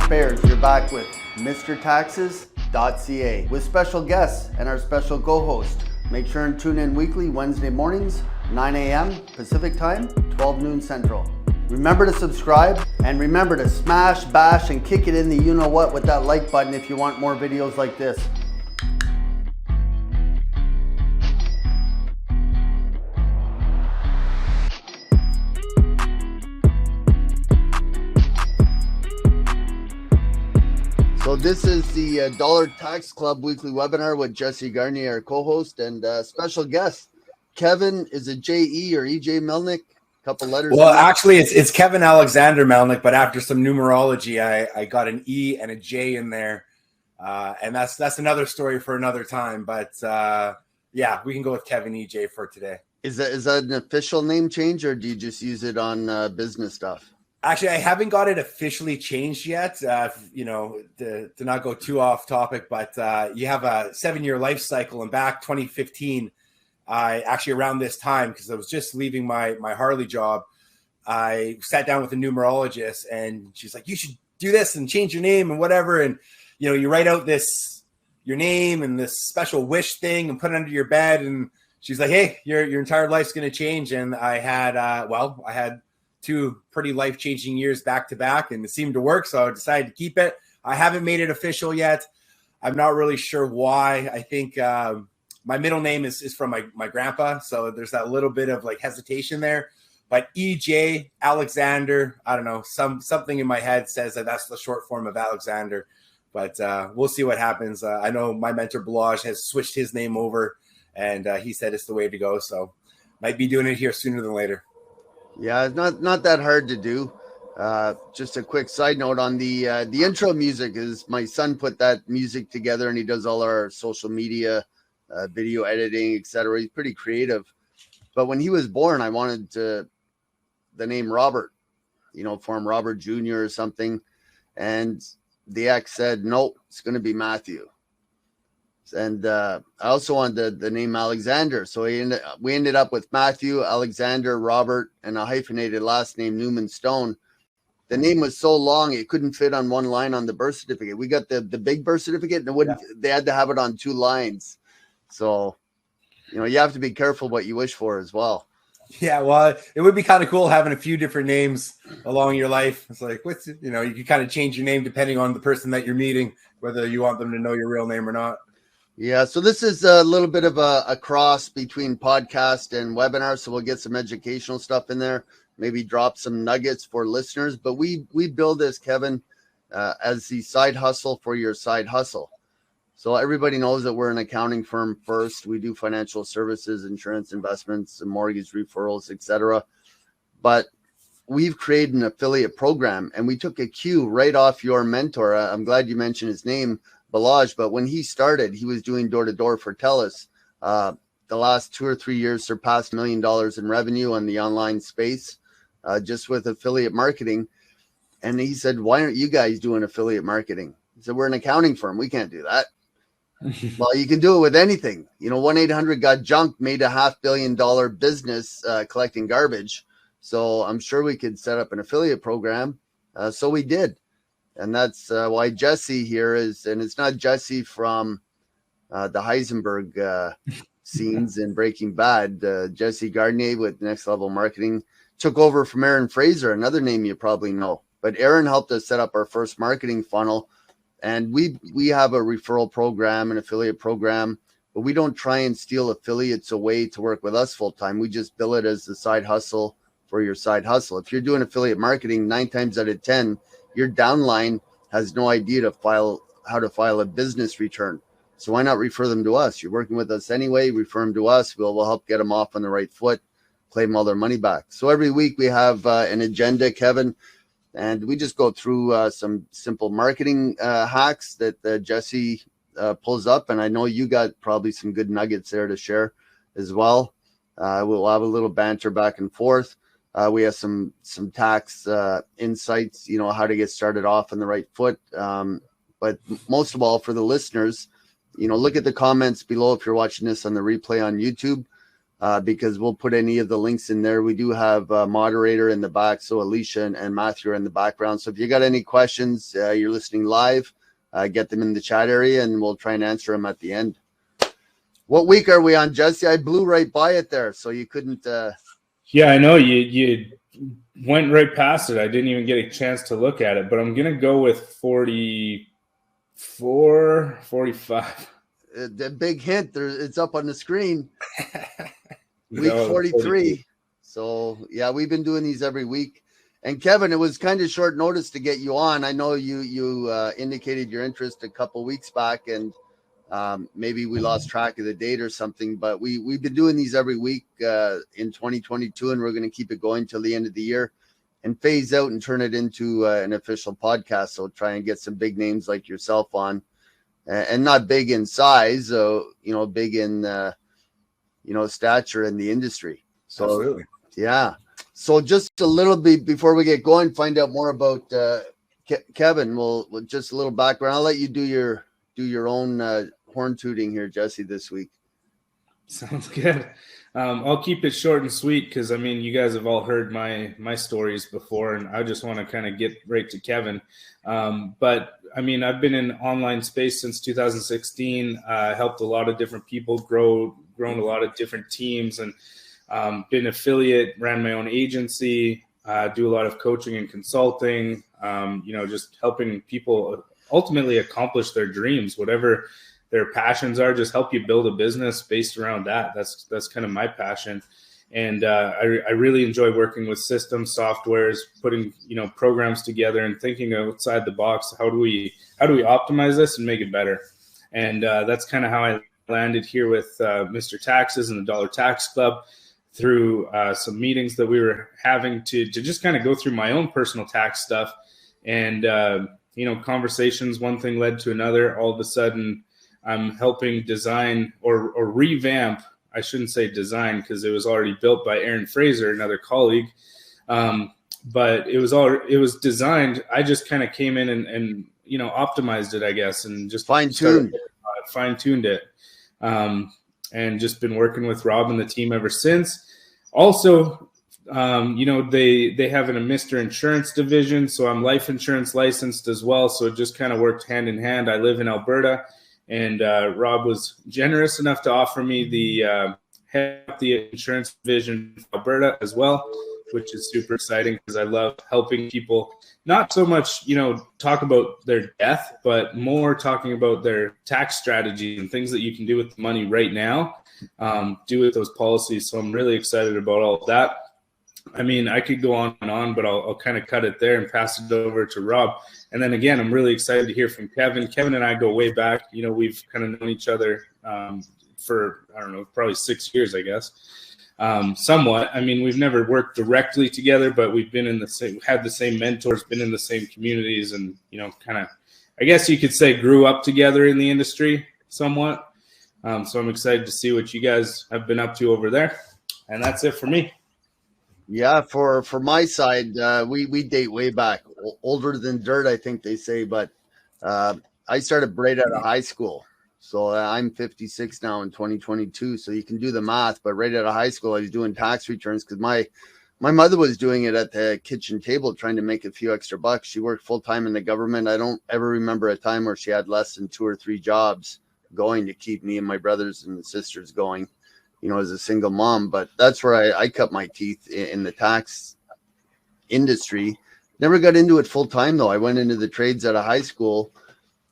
taxpayers, you're back with MrTaxes.ca with special guests and our special co-host. Make sure and tune in weekly Wednesday mornings, 9 a.m. Pacific time, 12 noon Central. Remember to subscribe and remember to smash, bash, and kick it in the you-know-what with that like button if you want more videos like this. So this is the Dollar Tax Club weekly webinar with Jesse Garnier, our co-host, and special guest. Kevin, is it J.E. or E.J. Melnick? A couple letters. Well, actually, it's Kevin Alexander Melnick, but after some numerology, I got an E and a J in there. And that's another story for another time. But yeah, we can go with Kevin E.J. for today. Is that an official name change, or do you just use it on business stuff? Actually, I haven't got it officially changed yet, to not go too off topic, but you have a 7-year life cycle. And back 2015, I actually around this time, because I was just leaving my Harley job, I sat down with a numerologist and she's like, you should do this and change your name and whatever. And, you write out your name and this special wish thing and put it under your bed. And she's like, hey, your entire life's going to change. And I had, I had 2 pretty life-changing years back to back, and it seemed to work. So I decided to keep it. I haven't made it official yet. I'm not really sure why. I think my middle name is from my grandpa. So there's that little bit of like hesitation there, but EJ Alexander, I don't know, something in my head says that that's the short form of Alexander, but we'll see what happens. I know my mentor Balaj has switched his name over, and he said it's the way to go. So might be doing it here sooner than later. Yeah, it's not that hard to do. Just a quick side note on the intro music is my son put that music together, and he does all our social media, video editing, etc. He's pretty creative. But when he was born, I wanted the name Robert, for him Robert Jr. or something. And the ex said, no, it's going to be Matthew. And I also wanted the name Alexander. So we ended up with Matthew, Alexander, Robert, and a hyphenated last name, Newman Stone. The name was so long, it couldn't fit on one line on the birth certificate. We got the big birth certificate, and they had to have it on 2 lines. So, you have to be careful what you wish for as well. Yeah, well, it would be kind of cool having a few different names along your life. It's like, you can kind of change your name depending on the person that you're meeting, whether you want them to know your real name or not. Yeah, so this is a little bit of a cross between podcast and webinar, so we'll get some educational stuff in there, maybe drop some nuggets for listeners. But we build this, Kevin, as the side hustle for your side hustle. So everybody knows that we're an accounting firm first. We do financial services, insurance, investments, and mortgage referrals, etc. But we've created an affiliate program, and we took a cue right off your mentor. I'm glad you mentioned his name, Balaj, but when he started, he was doing door-to-door for TELUS. The last 2 or 3 years surpassed $1 million in revenue on the online space, just with affiliate marketing. And he said, why aren't you guys doing affiliate marketing? He said, we're an accounting firm. We can't do that. Well, you can do it with anything. 1-800-GOT-JUNK made a $500 million business collecting garbage. So I'm sure we could set up an affiliate program. So we did. And that's why Jesse here is, and it's not Jesse from the Heisenberg scenes in Breaking Bad. Jesse Garnier with Next Level Marketing took over from Aaron Fraser, another name you probably know. But Aaron helped us set up our first marketing funnel. And we have a referral program, an affiliate program, but we don't try and steal affiliates away to work with us full time. We just bill it as the side hustle for your side hustle. If you're doing affiliate marketing, 9 times out of 10, your downline has no idea how to file a business return. So why not refer them to us? You're working with us anyway, refer them to us. We'll help get them off on the right foot, claim all their money back. So every week we have an agenda, Kevin, and we just go through some simple marketing hacks that Jesse pulls up. And I know you got probably some good nuggets there to share as well. We'll have a little banter back and forth. We have some tax insights, how to get started off on the right foot. But most of all, for the listeners, look at the comments below if you're watching this on the replay on YouTube. because we'll put any of the links in there. We do have a moderator in the back, so Alicia and Matthew are in the background. So if you got any questions, you're listening live, get them in the chat area, and we'll try and answer them at the end. What week are we on, Jesse? I blew right by it there, so you couldn't. Yeah, I know you went right past it. I didn't even get a chance to look at it, but I'm gonna go with 44, 45. The big hint there, it's up on the screen. Week 43. So yeah, we've been doing these every week. And Kevin, it was kind of short notice to get you on. I know you indicated your interest a couple weeks back, and maybe we lost track of the date or something, but we've been doing these every week in 2022, and we're going to keep it going till the end of the year and phase out and turn it into an official podcast. So try and get some big names like yourself on, and not big in size, big in, stature in the industry. So, absolutely. Yeah. So just a little bit before we get going, find out more about Kevin. We'll just a little background. I'll let you do your own horn tooting here, Jesse, this week. Sounds good. I'll keep it short and sweet because, I mean, you guys have all heard my stories before, and I just want to kind of get right to Kevin. But, I mean, I've been in online space since 2016, helped a lot of different people grown a lot of different teams, and been affiliate, ran my own agency, do a lot of coaching and consulting, just helping people ultimately accomplish their dreams, whatever their passions are, just help you build a business based around that. That's kind of my passion. And I really enjoy working with systems, softwares, putting, programs together and thinking outside the box. How do we optimize this and make it better? And that's kind of how I landed here with Mr. Taxes and the Dollar Tax Club through some meetings that we were having to just kind of go through my own personal tax stuff. And, conversations, one thing led to another. All of a sudden, I'm helping design or revamp. I shouldn't say design because it was already built by Aaron Fraser, another colleague. But it was designed. I just kind of came in and optimized it, I guess, and just fine-tuned it. And just been working with Rob and the team ever since. Also, they have a Mr. Insurance division, so I'm life insurance licensed as well. So it just kind of worked hand in hand. I live in Alberta, and Rob was generous enough to offer me the head of the insurance division in Alberta as well, which is super exciting because I love helping people not so much, talk about their death, but more talking about their tax strategy and things that you can do with the money right now, do with those policies. So I'm really excited about all of that. I mean, I could go on and on, but I'll kind of cut it there and pass it over to Rob. And then again, I'm really excited to hear from Kevin. Kevin and I go way back. We've kind of known each other for, I don't know, probably 6 years, I guess. Somewhat. I mean, we've never worked directly together, but we've been had the same mentors, been in the same communities, and, kind of, I guess you could say, grew up together in the industry somewhat. So I'm excited to see what you guys have been up to over there. And that's it for me. Yeah, for my side, we date way back, older than dirt, I think they say, but I started right out of high school. So I'm 56 now in 2022. So you can do the math, but right out of high school, I was doing tax returns because my mother was doing it at the kitchen table, trying to make a few extra bucks. She worked full time in the government. I don't ever remember a time where she had less than 2 or 3 jobs going to keep me and my brothers and sisters going, as a single mom. But that's where I cut my teeth in the tax industry. Never got into it full time though. I went into the trades out of high school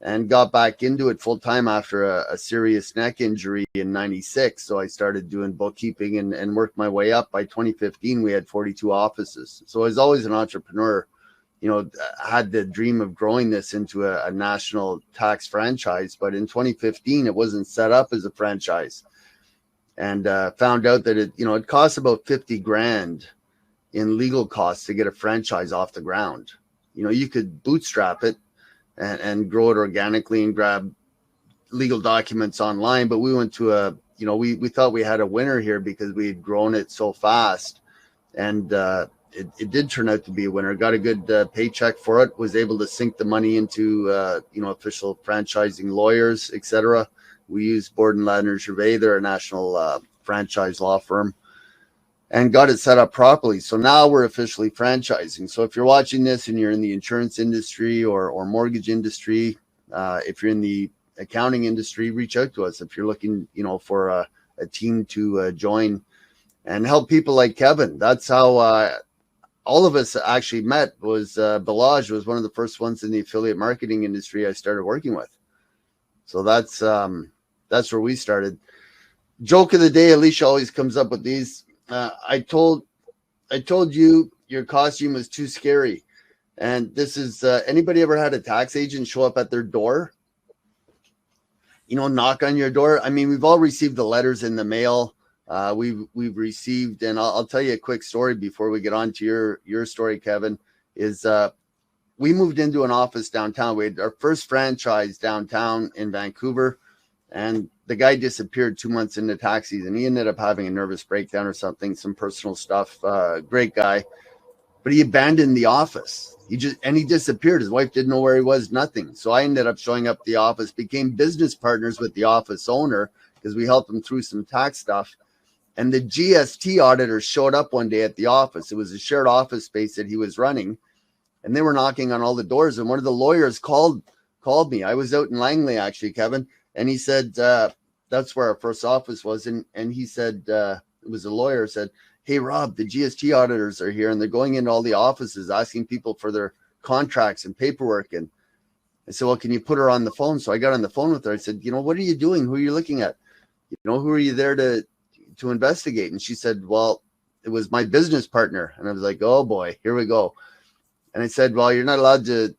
and got back into it full time after a serious neck injury in 96. So I started doing bookkeeping and worked my way up. By 2015, we had 42 offices. So I was always an entrepreneur, had the dream of growing this into a national tax franchise. But in 2015, it wasn't set up as a franchise, and found out that it costs about 50 grand in legal costs to get a franchise off the ground. You could bootstrap it and grow it organically and grab legal documents online. But we went to we thought we had a winner here because we had grown it so fast, and it did turn out to be a winner. Got a good paycheck for it, was able to sink the money into official franchising lawyers, etc. We used Borden Ladner Gervais. They're a national franchise law firm and got it set up properly. So now we're officially franchising. So if you're watching this and you're in the insurance industry or mortgage industry, if you're in the accounting industry, reach out to us. If you're looking, for a team to join and help people like Kevin. That's how all of us actually met. Was Balaj was one of the first ones in the affiliate marketing industry I started working with. So that's where we started. Joke of the day, Alicia always comes up with these. I told you your costume was too scary. And this is, anybody ever had a tax agent show up at their door? Knock on your door. I mean, we've all received the letters in the mail. We've received, and I'll tell you a quick story before we get on to your story, Kevin, is we moved into an office downtown. We had our first franchise downtown in Vancouver, and the guy disappeared 2 months into tax season. He ended up having a nervous breakdown or something, some personal stuff. Great guy, but he abandoned the office. He disappeared. His wife didn't know where he was, nothing. So I ended up showing up at the office, became business partners with the office owner because we helped him through some tax stuff. And the GST auditor showed up one day at the office. It was a shared office space that he was running, and they were knocking on all the doors. And one of the lawyers called me. I was out in Langley, actually, Kevin. And he said, that's where our first office was. And he said, it was a lawyer, said, "Hey, Rob, the GST auditors are here and they're going into all the offices asking people for their contracts and paperwork." And I said, "Well, can you put her on the phone?" So I got on the phone with her. I said, "What are you doing? Who are you looking at? Who are you there to investigate?" And she said, "Well, it was my business partner." And I was like, "Oh boy, here we go." And I said, "Well, you're not allowed to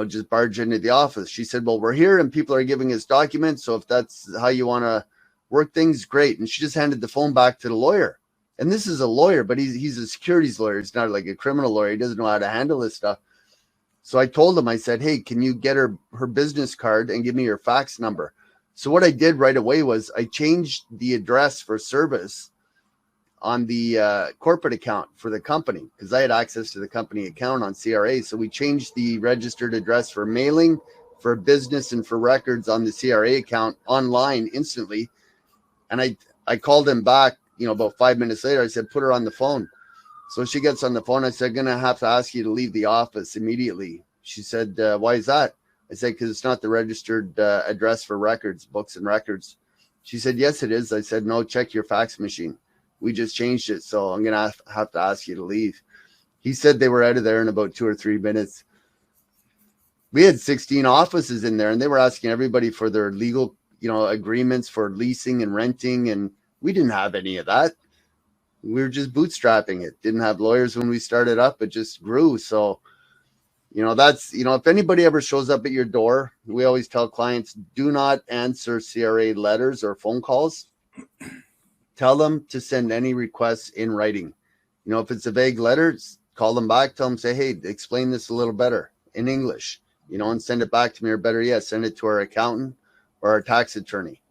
just barge into the office." She said, "Well, we're here and people are giving us documents. So if that's how you want to work things, great." And she just handed the phone back to the lawyer. And this is a lawyer, but he's a securities lawyer. He's not like a criminal lawyer. He doesn't know how to handle this stuff. So I told him, I said, "Hey, can you get her business card and give me your fax number?" So what I did right away was I changed the address for service on the corporate account for the company because I had access to the company account on CRA. So we changed the registered address for mailing, for business, and for records on the CRA account online instantly. And I called him back, about 5 minutes later. I said, "Put her on the phone." So she gets on the phone. I said, "I'm going to have to ask you to leave the office immediately." She said, "Why is that?" I said, "Because it's not the registered address for records, books and records." She said, "Yes, it is." I said, "No, check your fax machine. We just changed it. So I'm going to have to ask you to leave." He said they were out of there in about 2 or 3 minutes. We had 16 offices in there and they were asking everybody for their legal, agreements for leasing and renting. And we didn't have any of that. We were just bootstrapping it. Didn't have lawyers when we started up. It just grew. So, that's, if anybody ever shows up at your door, we always tell clients, do not answer CRA letters or phone calls. Tell them to send any requests in writing. If it's a vague letter, call them back, tell them, say, "Hey, explain this a little better in English, and send it back to me, or better yet, send it to our accountant or our tax attorney."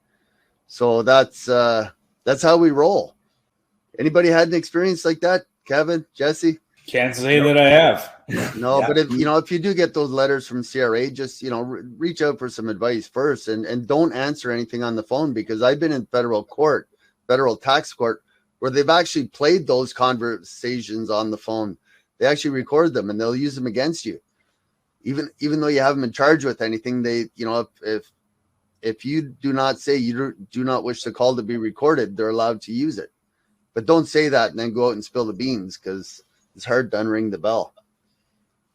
So that's how we roll. Anybody had an experience like that? Kevin, Jesse? Can't say that I have. No, yeah. But if you do get those letters from CRA, just, reach out for some advice first and don't answer anything on the phone, because I've been in federal tax court, where they've actually played those conversations on the phone. They actually record them and they'll use them against you. Even though you haven't been charged with anything, they, if you do not say you do not wish the call to be recorded, they're allowed to use it. But don't say that and then go out and spill the beans, because it's hard to unring the bell.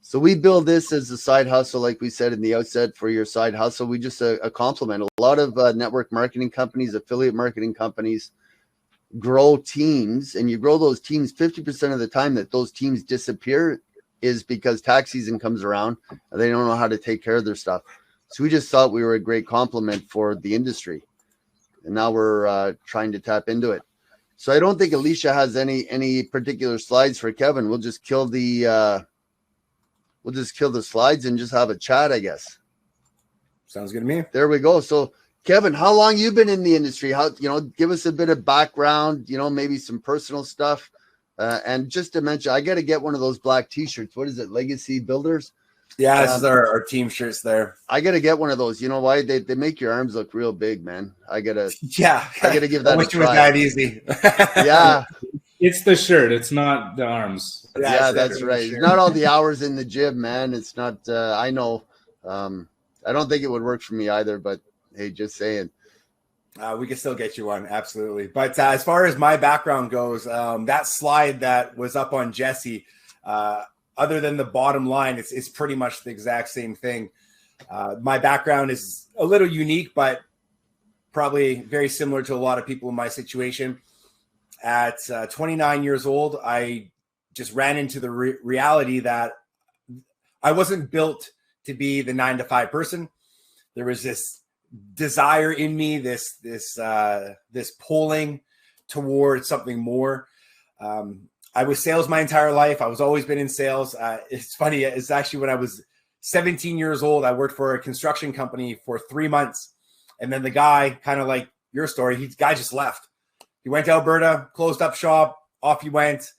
So we build this as a side hustle, like we said in the outset, for your side hustle. We just a complement. A lot of network marketing companies, affiliate marketing companies grow teams, and you grow those teams. 50% of the time that those teams disappear is because tax season comes around and they don't know how to take care of their stuff. So we just thought we were a great complement for the industry. And now we're trying to tap into it. So I don't think Alicia has any particular slides for Kevin. We'll just kill the slides and just have a chat, I guess. Sounds good to me. There we go. So Kevin, how long you been in the industry? How, give us a bit of background, maybe some personal stuff. And just to mention, I got to get one of those black t-shirts. What is it? Legacy Builders. Yeah, this is our team shirts there. I gotta get one of those. You know why? They make your arms look real big, man. I gotta give that I wish a it was try. that easy. Yeah. It's the shirt. It's not the arms. Yeah, that's right. It's not all the hours in the gym, man. It's not. I know. I don't think it would work for me either. But hey, just saying. We can still get you one, absolutely. But as far as my background goes, that slide that was up on Jesse, other than the bottom line, it's pretty much the exact same thing. My background is a little unique, but probably very similar to a lot of people in my situation. At 29 years old, I just ran into the reality that I wasn't built to be the 9-to-5 person. There was this desire in me, this pulling towards something more. I was sales my entire life. I was always been in sales. It's funny. It's actually when I was 17 years old, I worked for a construction company for 3 months. And then the guy, kind of like your story, the guy just left. He went to Alberta, closed up shop, off he went.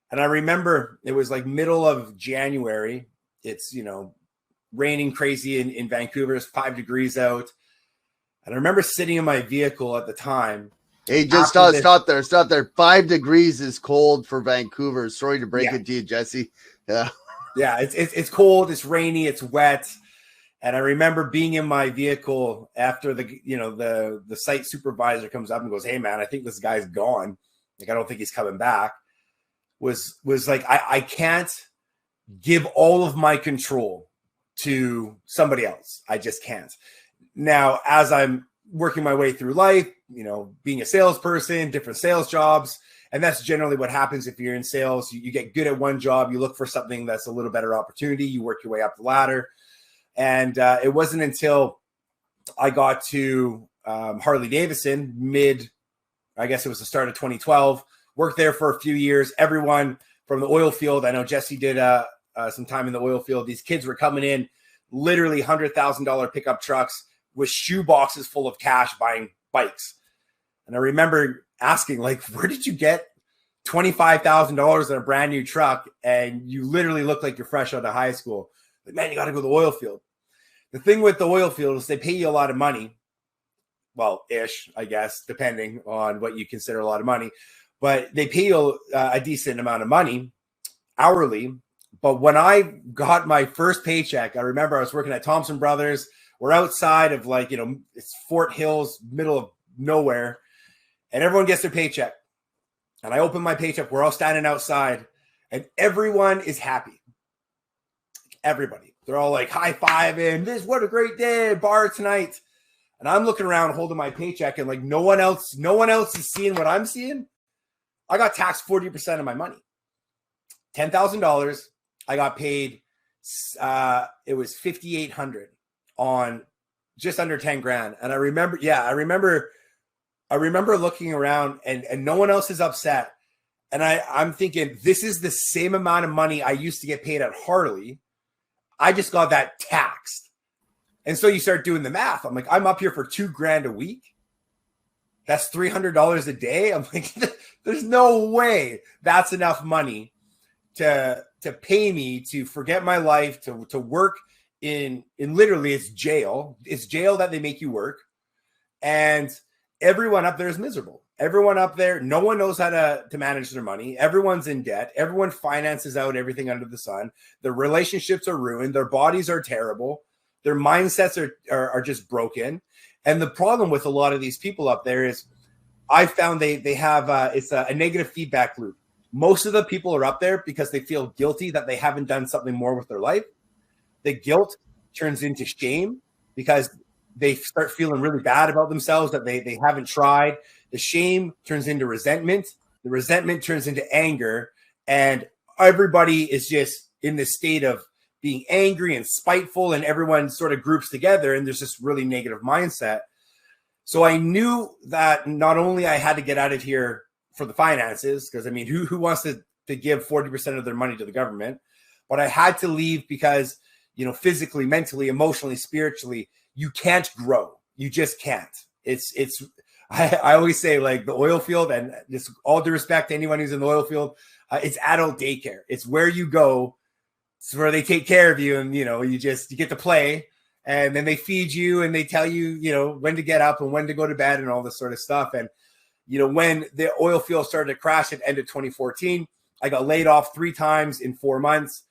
And I remember it was like middle of January. It's, raining crazy in Vancouver. It's 5 degrees out. And I remember sitting in my vehicle at the time. Hey, just stop there. 5 degrees is cold for Vancouver. Sorry to break it to you, Jesse. Yeah. Yeah, it's cold, it's rainy, it's wet. And I remember being in my vehicle after the site supervisor comes up and goes, "Hey man, I think this guy's gone. Like, I don't think he's coming back." Was like, I can't give all of my control to somebody else. I just can't. Now, as I'm working my way through life, being a salesperson, different sales jobs, and that's generally what happens if you're in sales. You get good at one job, you look for something that's a little better opportunity, you work your way up the ladder. And it wasn't until I got to Harley Davidson I guess it was the start of 2012, worked there for a few years. Everyone from the oil field, I know Jesse did some time in the oil field. These kids were coming in, literally $100,000 pickup trucks with shoe boxes full of cash buying bikes. And I remember asking, like, where did you get $25,000 in a brand new truck? And you literally look like you're fresh out of high school. Like, man, you got to go to the oil field. The thing with the oil field is they pay you a lot of money. Well, ish, I guess, depending on what you consider a lot of money. But they pay you a decent amount of money hourly. But when I got my first paycheck, I remember I was working at Thompson Brothers. We're outside of it's Fort Hills, middle of nowhere. And everyone gets their paycheck. And I open my paycheck. We're all standing outside. And everyone is happy. Everybody. They're all like high-fiving. What a great day, bar tonight. And I'm looking around holding my paycheck, and like no one else is seeing what I'm seeing. I got taxed 40% of my money. $10,000. I got paid it was $5,800 on just under 10 grand. And I remember looking around and no one else is upset. And I'm thinking, this is the same amount of money I used to get paid at Harley. I just got that taxed. And so you start doing the math. I'm like, I'm up here for $2,000 a week. That's $300 a day. I'm like, there's no way that's enough money to pay me to forget my life, to work in literally it's jail. It's jail that they make you work. And everyone up there is miserable. Everyone up there, no one knows how to manage their money. Everyone's in debt. Everyone finances out everything under the sun. Their relationships are ruined. Their bodies are terrible. Their mindsets are just broken. And the problem with a lot of these people up there is I found they have it's a negative feedback loop. Most of the people are up there because they feel guilty that they haven't done something more with their life. The guilt turns into shame because they start feeling really bad about themselves that they haven't tried. The shame turns into resentment. The resentment turns into anger. And everybody is just in this state of being angry and spiteful, and everyone sort of groups together, and there's this really negative mindset. So I knew that not only I had to get out of here for the finances, because I mean, who wants to give 40% of their money to the government? But I had to leave because, physically, mentally, emotionally, spiritually, you can't grow. You just can't. I always say, like, the oil field, and just all due respect to anyone who's in the oil field, it's adult daycare. It's where you go It's where they take care of you, and you get to play, and then they feed you and they tell you, when to get up and when to go to bed and all this sort of stuff. And when the oil field started to crash at the end of 2014, I got laid off 3 times in 4 months.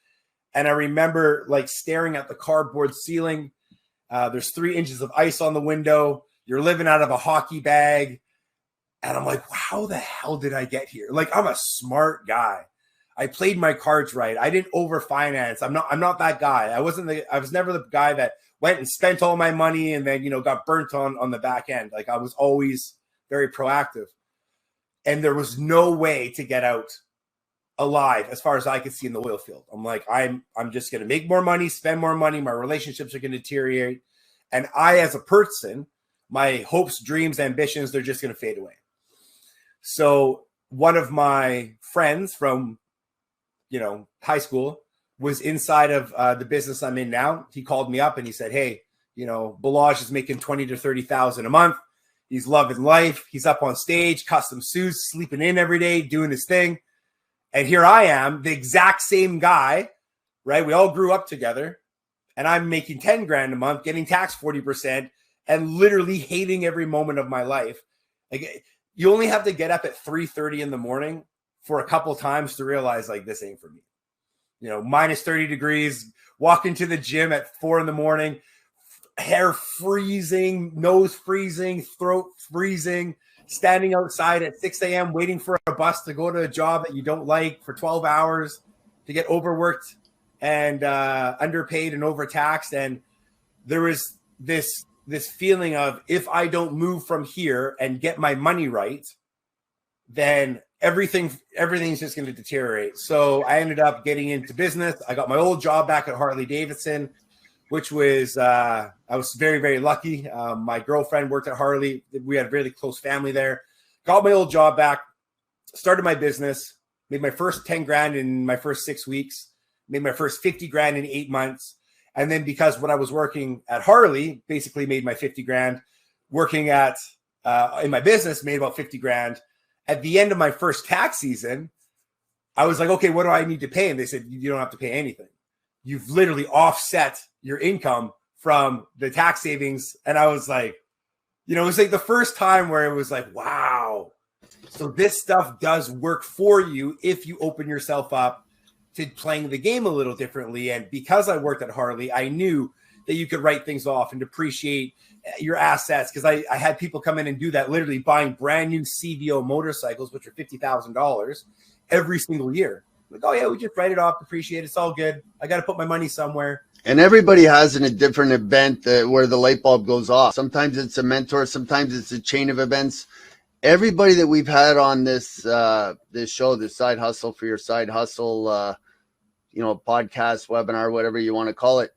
And I remember like staring at the cardboard ceiling. There's 3 inches of ice on the window. You're living out of a hockey bag. And I'm like, how the hell did I get here? Like, I'm a smart guy. I played my cards right. I didn't overfinance. I'm not that guy. I was never the guy that went and spent all my money and then, got burnt on the back end. Like, I was always very proactive. And there was no way to get out alive as far as I could see in the oil field. I'm like, I'm just going to make more money, spend more money. My relationships are going to deteriorate. And I, as a person, my hopes, dreams, ambitions, they're just going to fade away. So one of my friends from, high school was inside of the business I'm in now. He called me up and he said, hey, Balazs is making 20 to 30,000 a month. He's loving life. He's up on stage, custom suits, sleeping in every day, doing his thing. And here I am, the exact same guy, right? We all grew up together, and I'm making 10 grand a month, getting taxed 40%, and literally hating every moment of my life. Like, you only have to get up at 3:30 in the morning for a couple times to realize, like, this ain't for me. Minus 30 degrees, walk into the gym at 4 in the morning, hair freezing, nose freezing, throat freezing, standing outside at 6 a.m. waiting for a bus to go to a job that you don't like for 12 hours, to get overworked and underpaid and overtaxed. And there was this feeling of, if I don't move from here and get my money right, then everything's just going to deteriorate. So I ended up getting into business. I got my old job back at Harley Davidson, which was, I was very, very lucky. My girlfriend worked at Harley. We had a really close family there. Got my old job back, started my business, made my first 10 grand in my first 6 weeks, made my first 50 grand in 8 months. And then because when I was working at Harley, basically made my 50 grand, working at, in my business, made about 50 grand. At the end of my first tax season, I was like, okay, what do I need to pay? And they said, you don't have to pay anything. You've literally offset your income from the tax savings. And I was like, it was like the first time where it was like, wow. So this stuff does work for you if you open yourself up to playing the game a little differently. And because I worked at Harley, I knew that you could write things off and depreciate your assets. Because I had people come in and do that, literally buying brand new CVO motorcycles, which are $50,000 every single year. Like, oh yeah, we just write it off, depreciate. It's all good. I got to put my money somewhere. And everybody has a different event where the light bulb goes off. Sometimes it's a mentor. Sometimes it's a chain of events. Everybody that we've had on this this show, this side hustle for your side hustle, podcast, webinar, whatever you want to call it,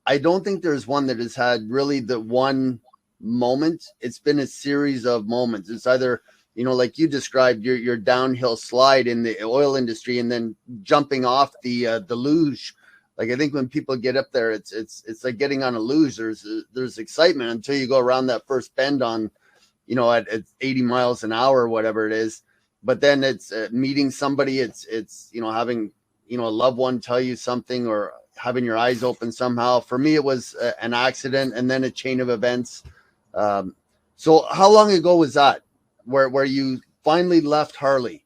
I don't think there's one that has had really the one moment. It's been a series of moments. It's either, like you described, your downhill slide in the oil industry, and then jumping off the luge. Like, I think when people get up there, it's like getting on a luge. There's excitement until you go around that first bend on, at 80 miles an hour or whatever it is. But then it's meeting somebody. It's having a loved one tell you something, or having your eyes open somehow. For me, it was an accident and then a chain of events. So how long ago was that where you finally left Harley?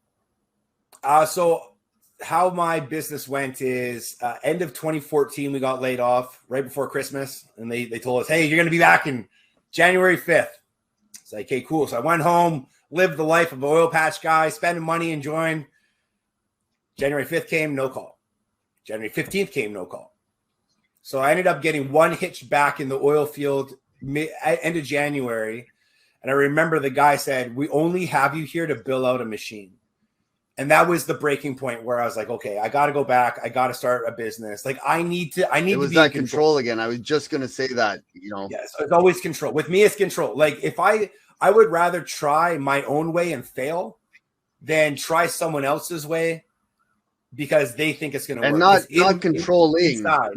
So how my business went is end of 2014, we got laid off right before Christmas. And they told us, hey, you're going to be back in January 5th. It's like, okay, cool. So I went home, lived the life of an oil patch guy, spending money, enjoying. January 5th came, no call. January 15th came, no call. So I ended up getting one hitch back in the oil field end of January. And I remember the guy said, we only have you here to bill out a machine. And that was the breaking point where I was like, okay, I got to go back. I got to start a business. Like, I need to be that control again. I was just going to say that, Yes, it's always control. With me, it's control. Like, if I would rather try my own way and fail than try someone else's way, because they think it's going to work. And not controlling. I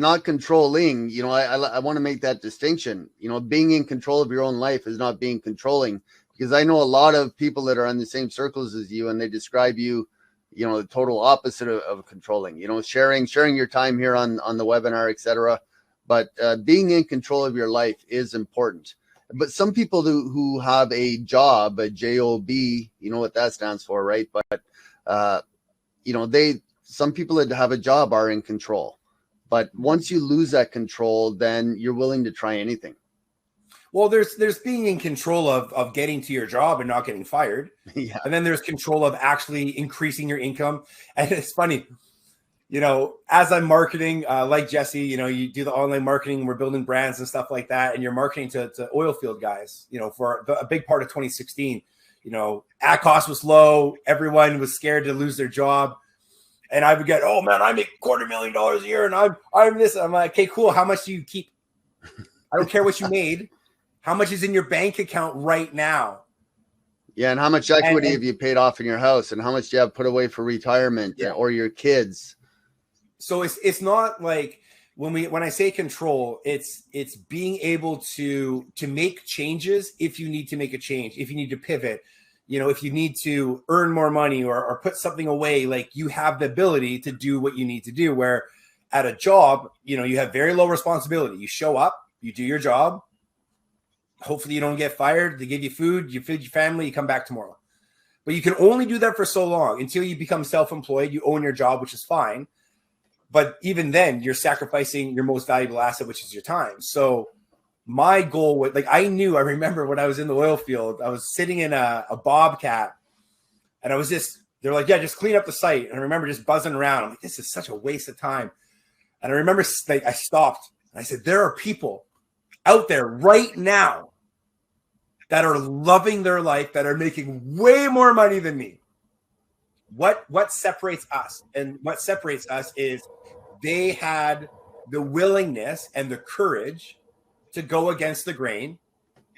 want to make that distinction. Being in control of your own life is not being controlling, because I know a lot of people that are in the same circles as you, and they describe you, you know, the total opposite of controlling, you know, sharing your time here on the webinar, etc. But being in control of your life is important. But some people who have a job, a job, you know what that stands for, right? But you know, some people that have a job are in control. But once you lose that control, then you're willing to try anything. Well, there's being in control of getting to your job and not getting fired. Yeah. And then there's control of actually increasing your income. And it's funny, you know, as I'm marketing, like Jesse, you know, you do the online marketing, we're building brands and stuff like that. And you're marketing to oil field guys, you know, for a big part of 2016, you know, ad cost was low. Everyone was scared to lose their job. And I would get, oh man, I make $250,000 a year and I'm this. I'm like, okay, cool. How much do you keep? I don't care what you made. How much is in your bank account right now? Yeah, and how much equity have you paid off in your house, and how much do you have put away for retirement or your kids? So it's not like when I say control, it's being able to make changes if you need to make a change, if you need to pivot, you know, if you need to earn more money or put something away, like you have the ability to do what you need to do. Where at a job, you know, you have very low responsibility. You show up, you do your job. Hopefully you don't get fired. They give you food, you feed your family, you come back tomorrow. But you can only do that for so long until you become self-employed. You own your job, which is fine. But even then, you're sacrificing your most valuable asset, which is your time. So my goal was, like, I remember when I was in the oil field, I was sitting in a Bobcat, and I was they're like, yeah, just clean up the site. And I remember just buzzing around. I'm like, this is such a waste of time. And I remember, like, I stopped and I said, there are people out there right now that are loving their life, that are making way more money than me. What separates us? And what separates us is they had the willingness and the courage to go against the grain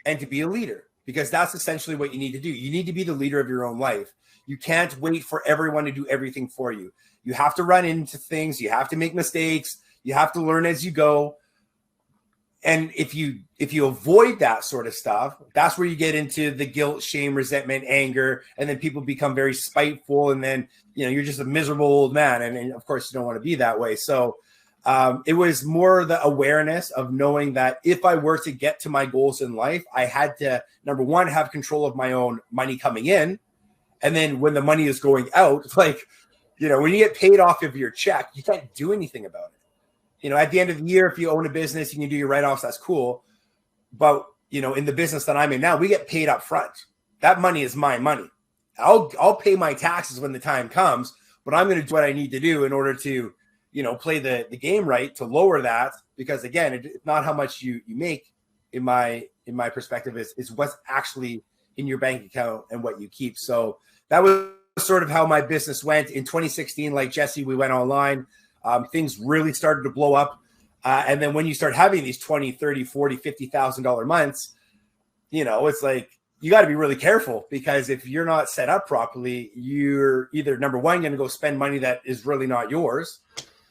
and to be a leader, because that's essentially what you need to do. You need to be the leader of your own life. You can't wait for everyone to do everything for you. You have to run into things. You have to make mistakes. You have to learn as you go. And if you avoid that sort of stuff, that's where you get into the guilt, shame, resentment, anger, and then people become very spiteful, and then, you know, you're just a miserable old man. And of course, you don't want to be that way. So it was more the awareness of knowing that if I were to get to my goals in life, I had to, number one, have control of my own money coming in. And then when the money is going out, like, you know, when you get paid off of your check, you can't do anything about it. You know, at the end of the year, if you own a business, you can do your write-offs. That's cool. But, you know, in the business that I'm in now, we get paid up front. That money is my money. I'll pay my taxes when the time comes, but I'm going to do what I need to do in order to, you know, play the game right, to lower that. Because again, it's not how much you make, in my perspective, is what's actually in your bank account and what you keep. So that was sort of how my business went. In 2016, like Jesse, we went online. Things really started to blow up. And then when you start having these $20,000, $30,000, $40,000, $50,000 months, you know, it's like, you got to be really careful, because if you're not set up properly, you're either, number one, going to go spend money that is really not yours,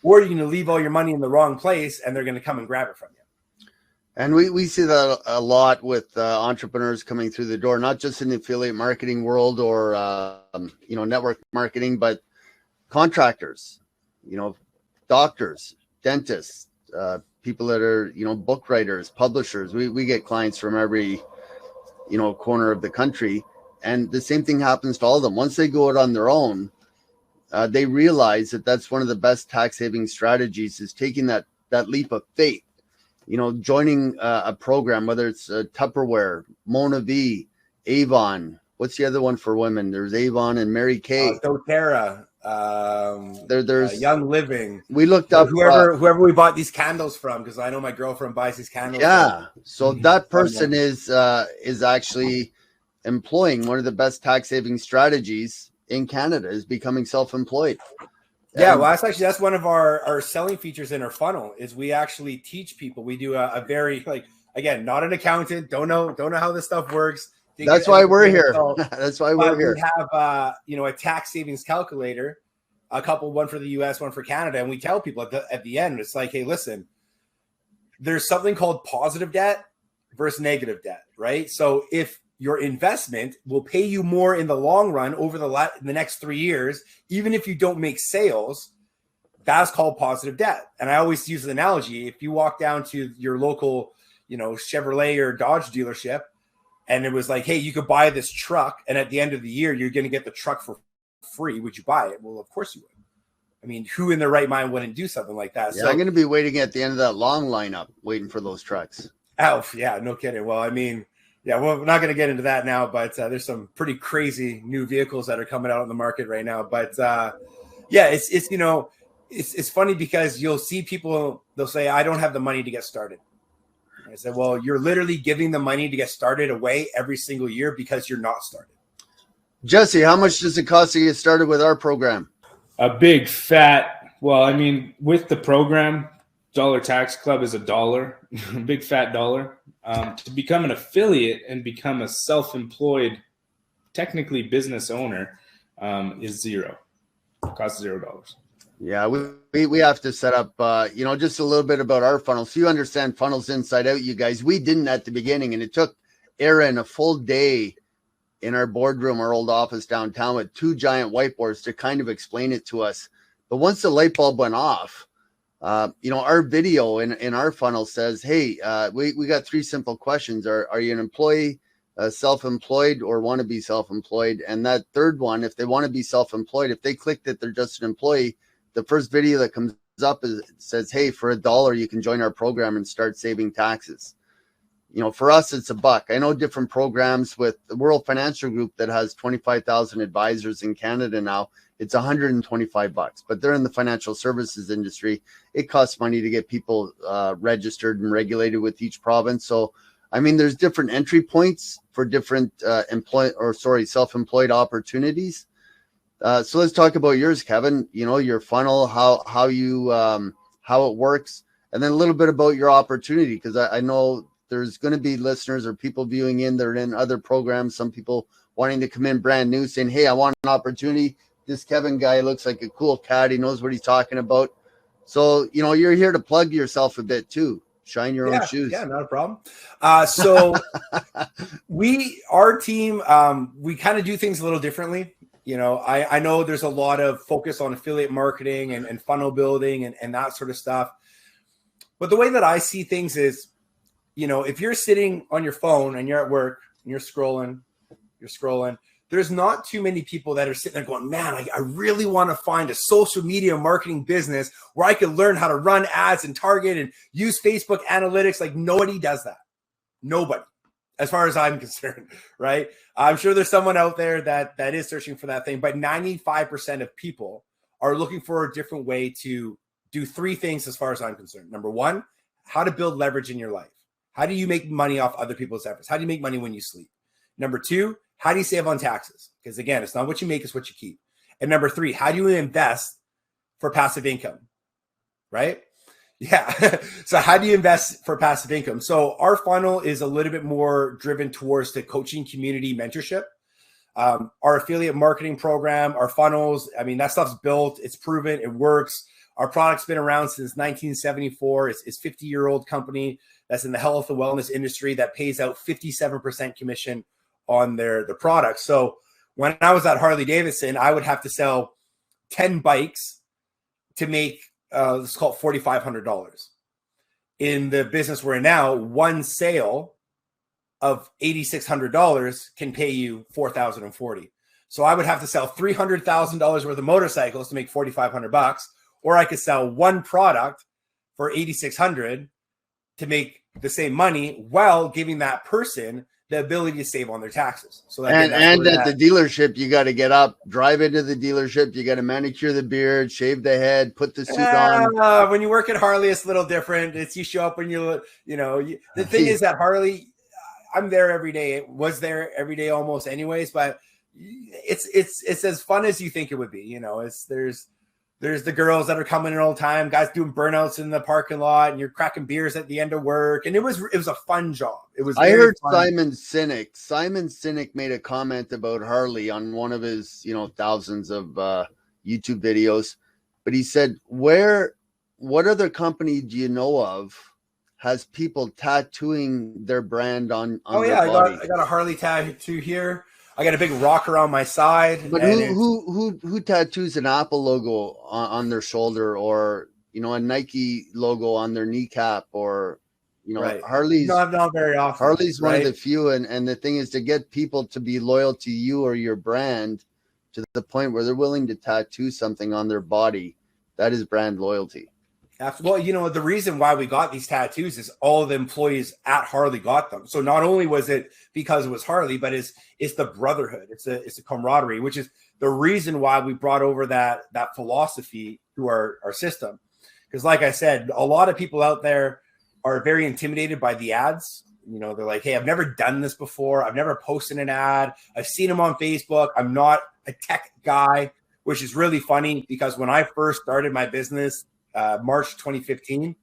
or you're going to leave all your money in the wrong place and they're going to come and grab it from you. And we see that a lot with entrepreneurs coming through the door, not just in the affiliate marketing world or, you know, network marketing, but contractors, you know, doctors, dentists, people that are, you know, book writers, publishers. We get clients from every, you know, corner of the country. And the same thing happens to all of them. Once they go out on their own, they realize that that's one of the best tax saving strategies, is taking that leap of faith, you know, joining a program, whether it's Tupperware, Mona V, Avon. What's the other one for women? There's Avon and Mary Kay. doTERRA. There's Young Living. We looked up whoever we bought these candles from, because I know my girlfriend buys these candles. Yeah, so that person is actually employing one of the best tax saving strategies in Canada, is becoming self-employed. Yeah, well, that's one of our selling features in our funnel, is we actually teach people. We do a very, like, again, not an accountant, don't know how this stuff works. That's why we're here. That's why we're here. We have, you know, a tax savings calculator, one for the US, one for Canada. And we tell people at the end, it's like, hey, listen, there's something called positive debt versus negative debt, right? So if your investment will pay you more in the long run over the next 3 years, even if you don't make sales. That's called positive debt. And I always use the analogy. If you walk down to your local, Chevrolet or Dodge dealership, and it was like, hey, you could buy this truck, and at the end of the year, you're going to get the truck for free. Would you buy it? Well, of course you would. I mean, who in their right mind wouldn't do something like that? Yeah, so I'm going to be waiting at the end of that long lineup, waiting for those trucks. Oh, yeah, no kidding. Well, I mean, yeah, well, we're not going to get into that now, but there's some pretty crazy new vehicles that are coming out on the market right now. But yeah, it's funny because you'll see people, they'll say, I don't have the money to get started. And I said, well, you're literally giving the money to get started away every single year because you're not started. Jesse, how much does it cost to get started with our program? A big fat, well, I mean, with the program, Dollar Tax Club is $1, a big fat dollar. To become an affiliate and become a self-employed, technically business owner, is $0. Costs $0. Yeah, we have to set up, just a little bit about our funnels. So you understand funnels inside out, you guys. We didn't at the beginning, and it took Aaron a full day in our boardroom, our old office downtown, with 2 giant whiteboards to kind of explain it to us. But once the light bulb went off, our video in our funnel says, hey, we got 3 simple questions. Are you an employee, self-employed, or want to be self-employed? And that third one, if they want to be self-employed, if they click that they're just an employee, the first video that comes up says, hey, for $1, you can join our program and start saving taxes. For us, it's $1. I know different programs with the World Financial Group that has 25,000 advisors in Canada now. It's $125, but they're in the financial services industry. It costs money to get people registered and regulated with each province. So, I mean, there's different entry points for different self-employed opportunities. So let's talk about yours, Kevin. Your funnel, how it works, and then a little bit about your opportunity, because I know there's going to be listeners or people viewing in that are in other programs. Some people wanting to come in brand new, saying, "Hey, I want an opportunity. This Kevin guy looks like a cool cat. He knows what he's talking about." So you're here to plug yourself a bit too. Shine your own shoes. Yeah, not a problem. So our team, we kind of do things a little differently. I know there's a lot of focus on affiliate marketing and funnel building and that sort of stuff. But the way that I see things is, if you're sitting on your phone and you're at work and you're scrolling, there's not too many people that are sitting there going, man, I really want to find a social media marketing business where I can learn how to run ads and target and use Facebook analytics. Like, nobody does that. Nobody, as far as I'm concerned, right? I'm sure there's someone out there that is searching for that thing, but 95% of people are looking for a different way to do 3 things as far as I'm concerned. Number 1, how to build leverage in your life. How do you make money off other people's efforts? How do you make money when you sleep? Number 2, how do you save on taxes? Because again, it's not what you make, it's what you keep. And number 3, how do you invest for passive income? Right? Yeah. So how do you invest for passive income? So our funnel is a little bit more driven towards the coaching community mentorship. Our affiliate marketing program, our funnels, I mean, that stuff's built, it's proven, it works. Our product's been around since 1974. It's a 50-year-old company that's in the health and wellness industry that pays out 57% commission on the product. So when I was at Harley Davidson, I would have to sell 10 bikes to make let's call it $4,500. In the business we're in now, one sale of $8,600 can pay you $4,040. So I would have to sell $300,000 worth of motorcycles to make $4,500, or I could sell one product for $8,600 to make the same money while giving that person the ability to save on their taxes. So that and at the dealership, you got to get up, drive into the dealership. You got to manicure the beard, shave the head, put the suit on. When you work at Harley, it's a little different. It's you show up when the thing is that Harley, I'm there every day. It was there every day almost anyways, but it's as fun as you think it would be. There's the girls that are coming in all the time, guys doing burnouts in the parking lot, and you're cracking beers at the end of work. And it was a fun job. It was. I heard fun. Simon Sinek made a comment about Harley on one of his, thousands of YouTube videos, but he said, what other company do you know of has people tattooing their brand on Oh their yeah, body. I got a Harley tattoo here. I got a big rocker on my side. But who tattoos an Apple logo on their shoulder, or a Nike logo on their kneecap, or right. Harley's Not very often. Harley's right? one of the few, and the thing is to get people to be loyal to you or your brand to the point where they're willing to tattoo something on their body. That is brand loyalty. Well, the reason why we got these tattoos is all of the employees at Harley got them. So not only was it because it was Harley, but it's the brotherhood. It's a camaraderie, which is the reason why we brought over that philosophy to our system. Because like I said, a lot of people out there are very intimidated by the ads. They're like, hey, I've never done this before. I've never posted an ad. I've seen them on Facebook. I'm not a tech guy, which is really funny because when I first started my business, March 2015,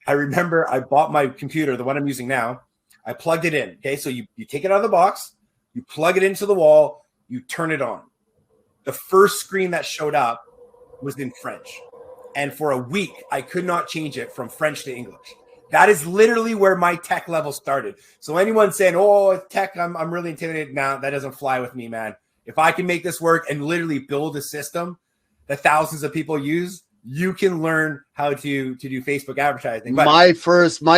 I remember I bought my computer, the one I'm using now. I plugged it in. Okay, so you take it out of the box, you plug it into the wall, you turn it on. The first screen that showed up was in French. And for a week, I could not change it from French to English. That is literally where my tech level started. So anyone saying, oh, it's tech, I'm really intimidated. Nah, that doesn't fly with me, man. If I can make this work and literally build a system that thousands of people use, you can learn how to do Facebook advertising. But my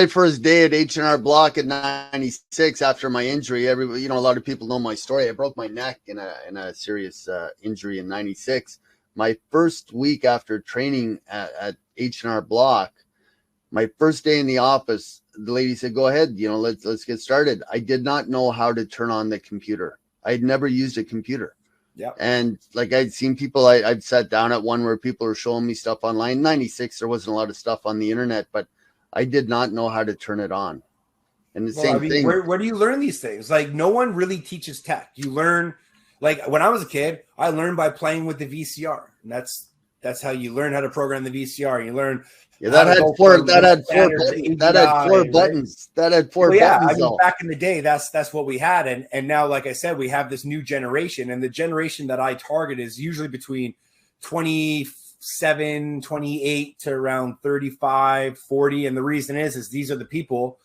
first day at H&R Block at 96 after my injury, a lot of people know my story. I broke my neck in a serious injury in 96. My first week after training at H&R Block, my first day in the office, the lady said, go ahead, let's get started. I did not know how to turn on the computer. I had never used a computer. Yeah. And like I'd seen people, I'd sat down at one where people were showing me stuff online. 96, there wasn't a lot of stuff on the internet, but I did not know how to turn it on. And the same thing. Where do you learn these things? Like no one really teaches tech. You learn, like when I was a kid, I learned by playing with the VCR. And that's how you learn how to program the VCR. You learn. Yeah, that had four buttons. That had four buttons. Back in the day, that's what we had. And now, like I said, we have this new generation. And the generation that I target is usually between 27, 28 to around 35, 40. And the reason is these are the people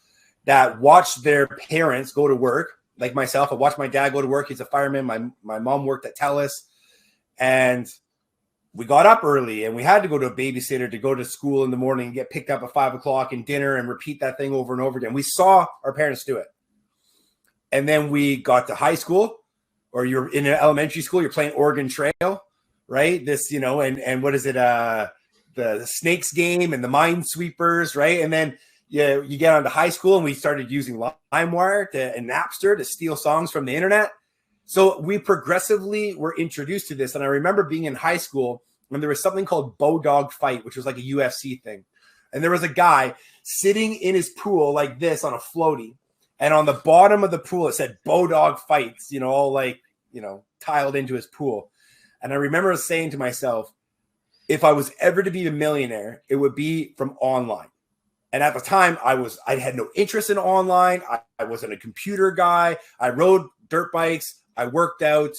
that watch their parents go to work. Like myself, I watched my dad go to work. He's a fireman. My mom worked at TELUS. And we got up early and we had to go to a babysitter to go to school in the morning and get picked up at 5 o'clock and dinner and repeat that thing over and over again. We saw our parents do it. And then we got to high school, or you're in an elementary school, you're playing Oregon Trail, right? This, and what is it? The snakes game and the minesweepers, right? And then you get onto high school and we started using LimeWire and Napster to steal songs from the internet. So we progressively were introduced to this. And I remember being in high school when there was something called Bodog Fight, which was like a UFC thing. And there was a guy sitting in his pool like this on a floaty. And on the bottom of the pool, it said Bodog Fights, all tiled into his pool. And I remember saying to myself, if I was ever to be a millionaire, it would be from online. And at the time, I had no interest in online. I wasn't a computer guy. I rode dirt bikes. I worked out.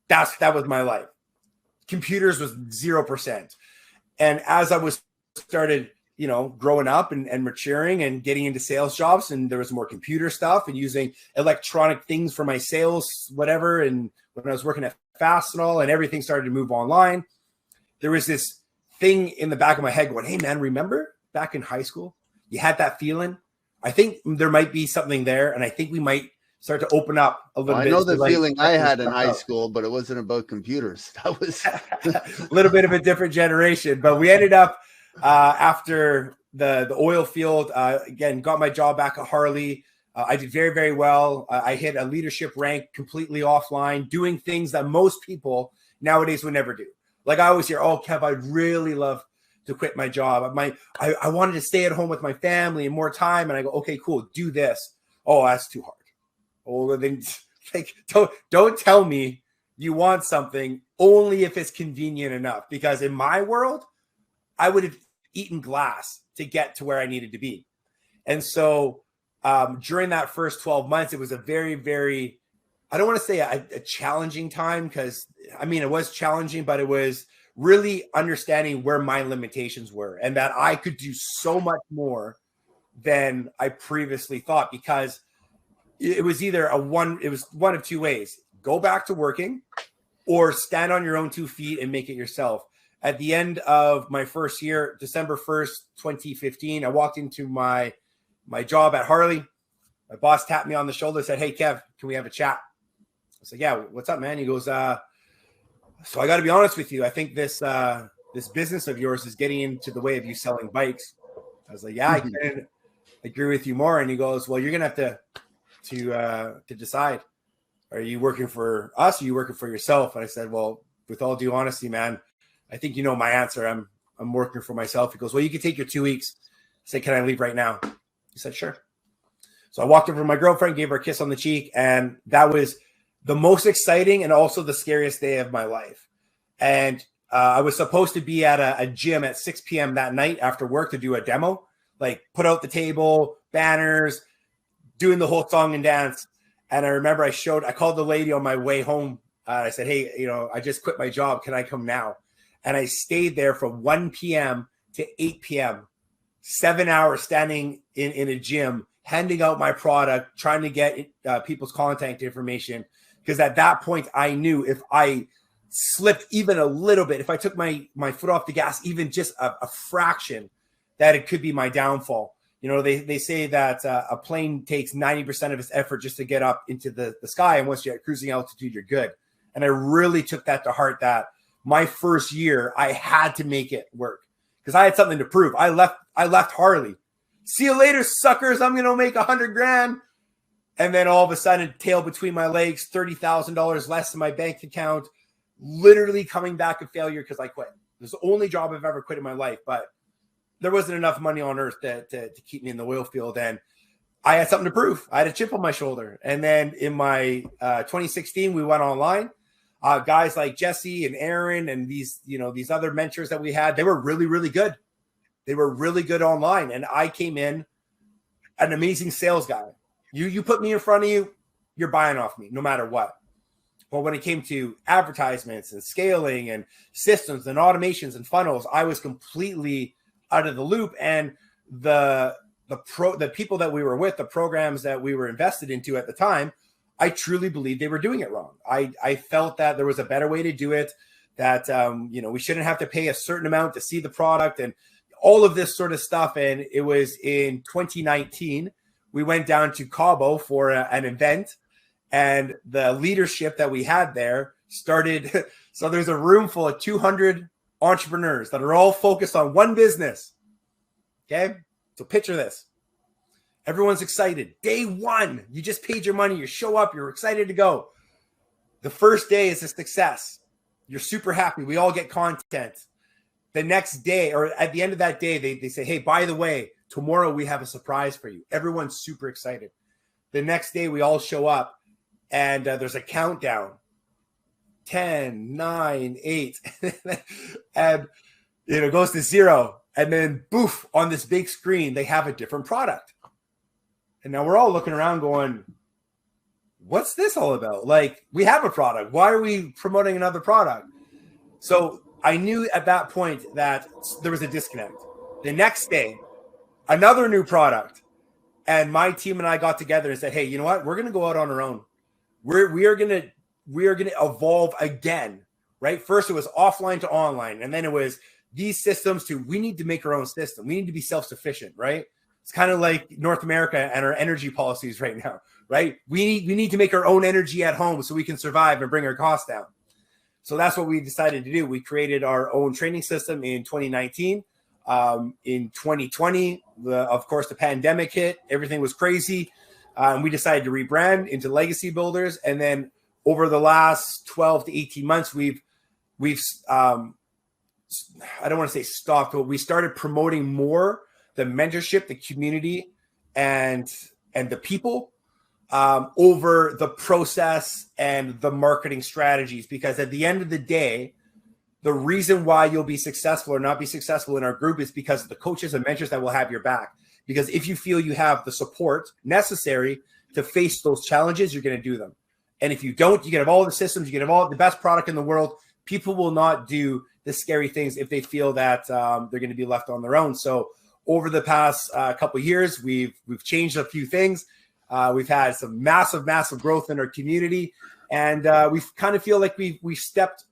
That was my life. Computers was 0%. And as I started, growing up and maturing and getting into sales jobs, and there was more computer stuff and using electronic things for my sales, whatever. And when I was working at Fastenal and everything started to move online, there was this thing in the back of my head going, hey man, remember back in high school, you had that feeling? I think there might be something there. And I think we might start to open up a little bit. I know the feeling I had in high school, but it wasn't about computers. That was a little bit of a different generation. But we ended up after the oil field, again, got my job back at Harley. I did very, very well. I hit a leadership rank completely offline, doing things that most people nowadays would never do. Like I always hear, oh, Kev, I'd really love to quit my job. I wanted to stay at home with my family and more time. And I go, okay, cool, do this. Oh, that's too hard. Oh, then like don't tell me you want something only if it's convenient enough. Because in my world, I would have eaten glass to get to where I needed to be. And so during that first 12 months, it was a very, very, I don't want to say a challenging time, because it was challenging, but it was really understanding where my limitations were and that I could do so much more than I previously thought, because it was either one of two ways: go back to working or stand on your own 2 feet and make it yourself. At the end of my first year, December 1st, 2015, I walked into my job at Harley. My boss tapped me on the shoulder and said, "Hey, Kev, can we have a chat?" I said, "Yeah, what's up, man?" He goes, "So I got to be honest with you. I think this business of yours is getting into the way of you selling bikes." I was like, "Yeah, I can agree with you more." And he goes, "Well, you're going to have to decide. Are you working for us or are you working for yourself?" And I said, "Well, with all due honesty, man, I think you know my answer. I'm working for myself." He goes, "Well, you can take your 2 weeks." I said, "Can I leave right now?" He said, "Sure." So I walked over to my girlfriend, gave her a kiss on the cheek, and that was the most exciting and also the scariest day of my life. And I was supposed to be at a gym at 6 p.m. that night after work to do a demo, like put out the table, banners, doing the whole song and dance. And I remember I called the lady on my way home. I said, "Hey, I just quit my job. Can I come now?" And I stayed there from 1 p.m. to 8 p.m., 7 hours standing in a gym, handing out my product, trying to get people's contact information. Because at that point, I knew if I slipped even a little bit, if I took my foot off the gas, even just a fraction, that it could be my downfall. They say that a plane takes 90% of its effort just to get up into the sky. And once you're at cruising altitude, you're good. And I really took that to heart, that my first year, I had to make it work because I had something to prove. I left Harley. See you later, suckers. I'm going to make $100,000. And then all of a sudden, tail between my legs, $30,000 less in my bank account, literally coming back a failure because I quit. It was the only job I've ever quit in my life, but there wasn't enough money on earth to keep me in the oil field. And I had something to prove. I had a chip on my shoulder. And then in my 2016, we went online. Guys like Jesse and Aaron and these other mentors that we had, they were really, really good. They were really good online. And I came in an amazing sales guy. You put me in front of you, you're buying off me no matter what. But when it came to advertisements and scaling and systems and automations and funnels, I was completely out of the loop. And the people that we were with, the programs that we were invested into at the time, I truly believed they were doing it wrong. I felt that there was a better way to do it, that we shouldn't have to pay a certain amount to see the product and all of this sort of stuff. And it was in 2019, we went down to Cabo for an event, and the leadership that we had there started. So there's a room full of 200 entrepreneurs that are all focused on one business. Okay. So picture this. Everyone's excited. Day one, you just paid your money. You show up. You're excited to go. The first day is a success. You're super happy. We all get content. The next day, or at the end of that day, they say, "Hey, by the way, tomorrow we have a surprise for you." Everyone's super excited. The next day, we all show up, and there's a countdown. 10, 9, 8. And it goes to 0. And then, boof, on this big screen, they have a different product. And now we're all looking around going, what's this all about? Like, we have a product. Why are we promoting another product? So I knew at that point that there was a disconnect. The next day, another new product. And my team and I got together and said, "Hey, you know what? We're going to go out on our own. We are going to evolve again," right? First, it was offline to online. And then it was these systems to, we need to make our own system. We need to be self-sufficient, right? It's kind of like North America and our energy policies right now, right? We need to make our own energy at home so we can survive and bring our costs down. So that's what we decided to do. We created our own training system in 2019. In 2020, of course, the pandemic hit. Everything was crazy. And we decided to rebrand into Legacy Builders. And then over the last 12 to 18 months, we've I don't want to say stopped, but we started promoting more the mentorship, the community, and the people over the process and the marketing strategies. Because at the end of the day, the reason why you'll be successful or not be successful in our group is because of the coaches and mentors that will have your back. Because if you feel you have the support necessary to face those challenges, you're going to do them. And if you don't, you can have all the systems, you can have all the best product in the world. People will not do the scary things if they feel that they're going to be left on their own. So over the past couple of years, we've changed a few things. We've had some massive growth in our community, and we kind of feel like we stepped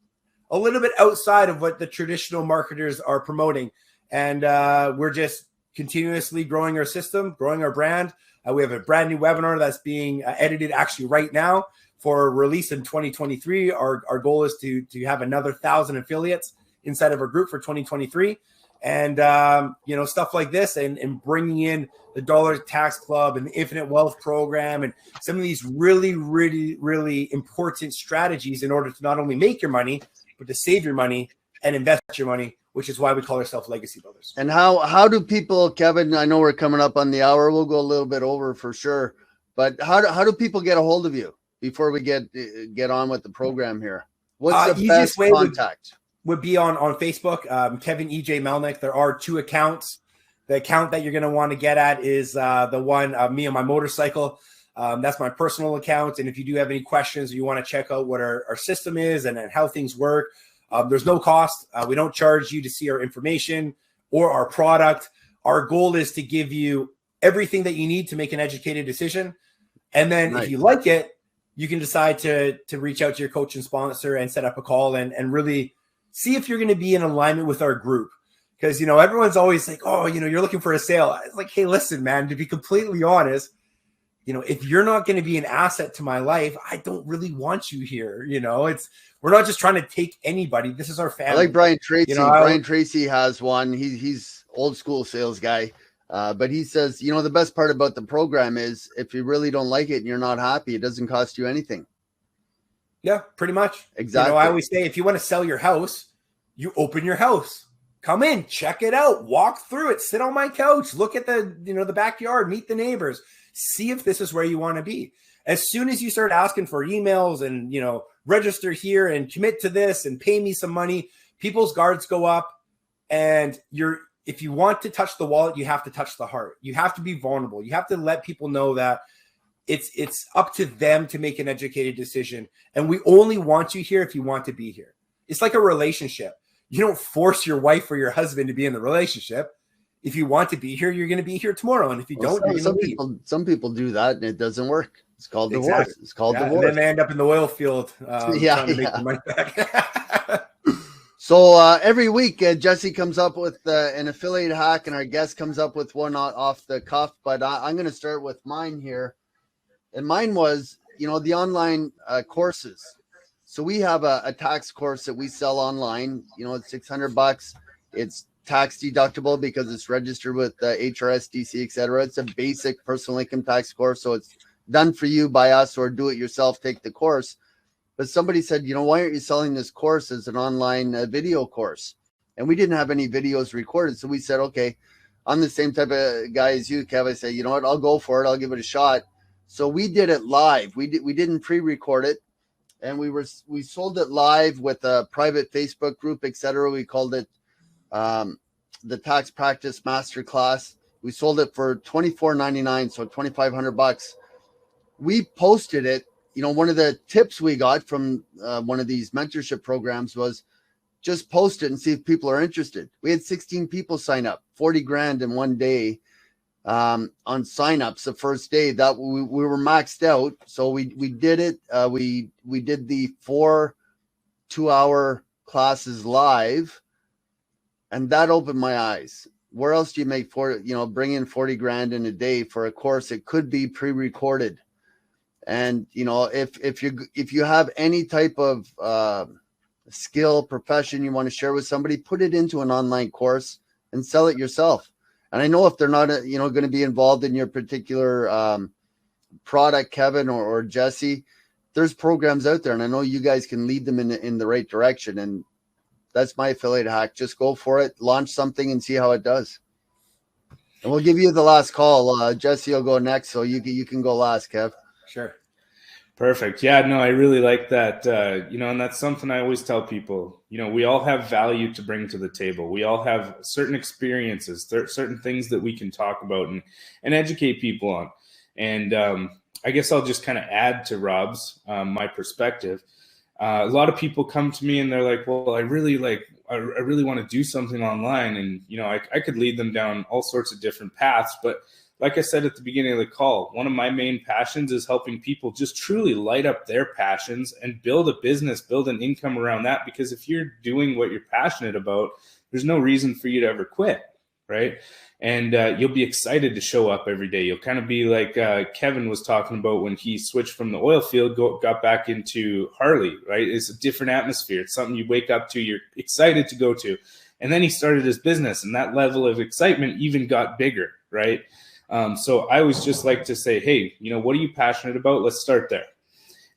a little bit outside of what the traditional marketers are promoting. And we're just continuously growing our system, growing our brand. We have a brand new webinar that's being edited actually right now for release in 2023. Our goal is to have another 1,000 affiliates inside of our group for 2023. And, stuff like this and bringing in the Dollar Tax Club and the Infinite Wealth Program and some of these really, really, really important strategies in order to not only make your money, but to save your money and invest your money, which is why we call ourselves Legacy Builders. And how do people, Kevin, I know we're coming up on the hour. We'll go a little bit over for sure. But how do people get a hold of you before we get on with the program here? What's the best way contact? Would be on Facebook, Kevin EJ Melnick. There are 2 accounts. The account that you're going to want to get at is the one of me on my motorcycle. That's my personal account. And if you do have any questions or you want to check out what our system is and how things work, there's no cost. We don't charge you to see our information or our product. Our goal is to give you everything that you need to make an educated decision. And then if you like it, you can decide to reach out to your coach and sponsor and set up a call and really see if you're going to be in alignment with our group. Because, everyone's always like, oh, you're looking for a sale. It's like, hey, listen, man, to be completely honest, if you're not going to be an asset to my life, I don't really want you here. We're not just trying to take anybody. This is our family. I like Brian Tracy. Brian Tracy has one. He's old school sales guy. But he says, the best part about the program is if you really don't like it and you're not happy, it doesn't cost you anything. Yeah, pretty much. Exactly. I always say, if you want to sell your house, you open your house. Come in, check it out, walk through it, sit on my couch, look at the backyard, meet the neighbors, see if this is where you want to be. As soon as you start asking for emails and, register here and commit to this and pay me some money, people's guards go up. And if you want to touch the wallet, you have to touch the heart. You have to be vulnerable. You have to let people know that it's up to them to make an educated decision. And we only want you here if you want to be here. It's like a relationship. You don't force your wife or your husband to be in the relationship. If you want to be here, you're going to be here tomorrow. And if you don't, you're going to leave. Some people do that and it doesn't work. It's called divorce. Exactly. It's called divorce. And then they end up in the oil field trying to make the money back. So every week, Jesse comes up with an affiliate hack and our guest comes up with one off the cuff. But I'm going to start with mine here. And mine was, the online courses. So we have a tax course that we sell online. It's $600. It's tax deductible because it's registered with HRS, DC, etc. It's a basic personal income tax course. So it's done for you by us or do it yourself, take the course. But somebody said, why aren't you selling this course as an online video course? And we didn't have any videos recorded. So we said, okay, I'm the same type of guy as you, Kev. I say, you know what, I'll go for it. I'll give it a shot. So we did it live. We didn't pre-record it. And we sold it live with a private Facebook group, etc. We called it the Tax Practice Masterclass. We sold it for $24.99, so $2,500. We posted it. One of the tips we got from one of these mentorship programs was just post it and see if people are interested. We had 16 people sign up, 40 grand in one day on signups the first day. That we were maxed out. So we did it. We did the 4 2-hour classes live, and that opened my eyes. Where else do you make bring in 40 grand in a day for a course? It could be pre-recorded. And, if you have any type of skill, profession you want to share with somebody, put it into an online course and sell it yourself. And I know if they're not, going to be involved in your particular product, Kevin or Jesse, there's programs out there. And I know you guys can lead them in the right direction. And that's my affiliate hack. Just go for it, launch something and see how it does. And we'll give you the last call. Jesse will go next. So you can go last, Kev. Sure. Perfect. Yeah, no, I really like that. And that's something I always tell people, we all have value to bring to the table. We all have certain experiences, certain things that we can talk about and educate people on. And I guess I'll just kind of add to Rob's, my perspective. A lot of people come to me and they're like, well, I really want to do something online. And, you know, I could lead them down all sorts of different paths. But like I said at the beginning of the call, one of my main passions is helping people just truly light up their passions and build a business, build an income around that. Because if you're doing what you're passionate about, there's no reason for you to ever quit, right? And you'll be excited to show up every day. You'll kind of be like Kevin was talking about when he switched from the oil field, got back into Harley, right? It's a different atmosphere. It's something you wake up to, you're excited to go to. And then he started his business, and that level of excitement even got bigger, right? So I always just like to say, hey, you know, what are you passionate about? Let's start there.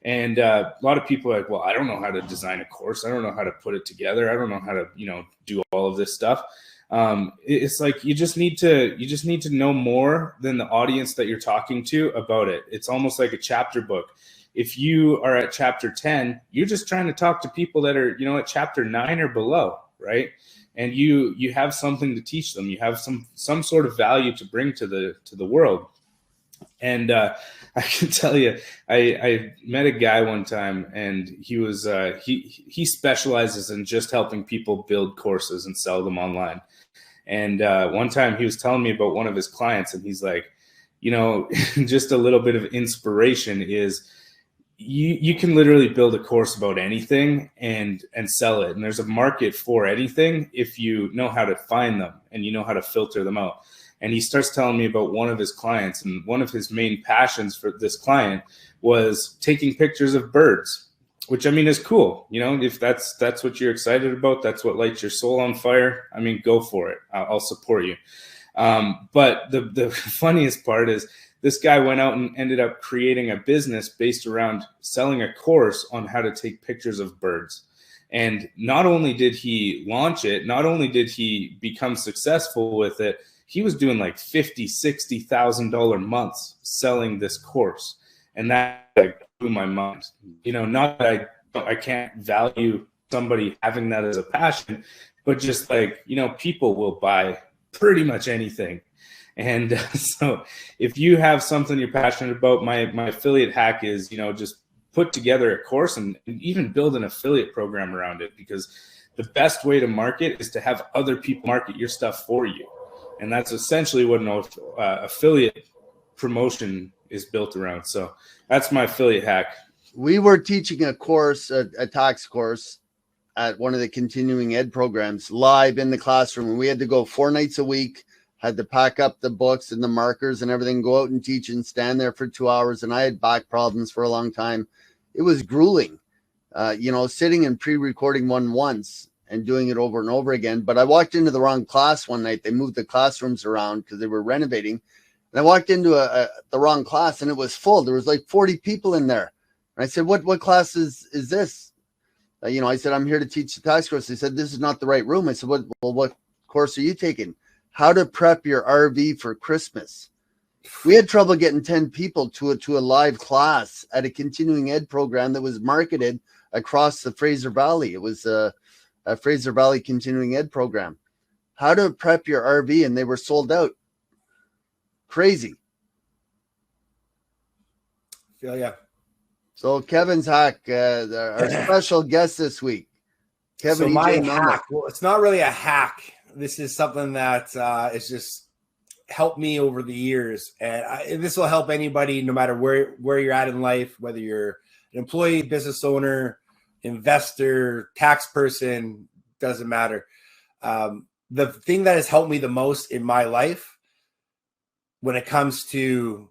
And a lot of people are like, well, I don't know how to design a course. I don't know how to put it together. I don't know how to, you know, do all of this stuff. It's like you just need to know more than the audience that you're talking to about it. It's almost like a chapter book. If you are at chapter 10, you're just trying to talk to people that are, you know, at chapter 9 or below, right? And you have something to teach them. You have some sort of value to bring to the world. And I can tell you, I met a guy one time, and he was he specializes in just helping people build courses and sell them online. And one time he was telling me about one of his clients, and he's like, you know, just a little bit of inspiration is you can literally build a course about anything and sell it. And there's a market for anything if you know how to find them and you know how to filter them out. And he starts telling me about one of his clients, and one of his main passions for this client was taking pictures of birds, which I mean is cool. You know, if that's what you're excited about, that's what lights your soul on fire. I mean, go for it. I'll support you. But the funniest part is this guy went out and ended up creating a business based around selling a course on how to take pictures of birds. And not only did he launch it, not only did he become successful with it, he was doing like $50,000-$60,000 months selling this course. And that like blew my mind. You know, not that I can't value somebody having that as a passion, but just like, you know, people will buy pretty much anything. And so if you have something you're passionate about, my affiliate hack is, you know, just put together a course and even build an affiliate program around it, because the best way to market is to have other people market your stuff for you. And that's essentially what an affiliate promotion is built around. So that's my affiliate hack. We were teaching a course, a tax course at one of the continuing ed programs live in the classroom. And we had to go 4 nights a week, had to pack up the books and the markers and everything, go out and teach and stand there for 2 hours. And I had back problems for a long time. It was grueling, you know, sitting and pre-recording one once and doing it over and over again. But I walked into the wrong class one night. They moved the classrooms around because they were renovating. And I walked into the wrong class, and it was full. There was like 40 people in there. And I said, what class is this? You know, I said, I'm here to teach the tax course. They said, this is not the right room. I said, what course are you taking? How to prep your RV for Christmas. We had trouble getting 10 people to a live class at a continuing ed program that was marketed across the Fraser Valley. It was a Fraser Valley continuing ed program. How to prep your RV, and they were sold out. Crazy. Feel ya. So Kevin's hack, our special guest this week, Kevin. So my Melnick. hack, well, it's not really a hack. This is something that is just helped me over the years, and this will help anybody, no matter where you're at in life, whether you're an employee, business owner, investor, tax person, doesn't matter. The thing that has helped me the most in my life when it comes to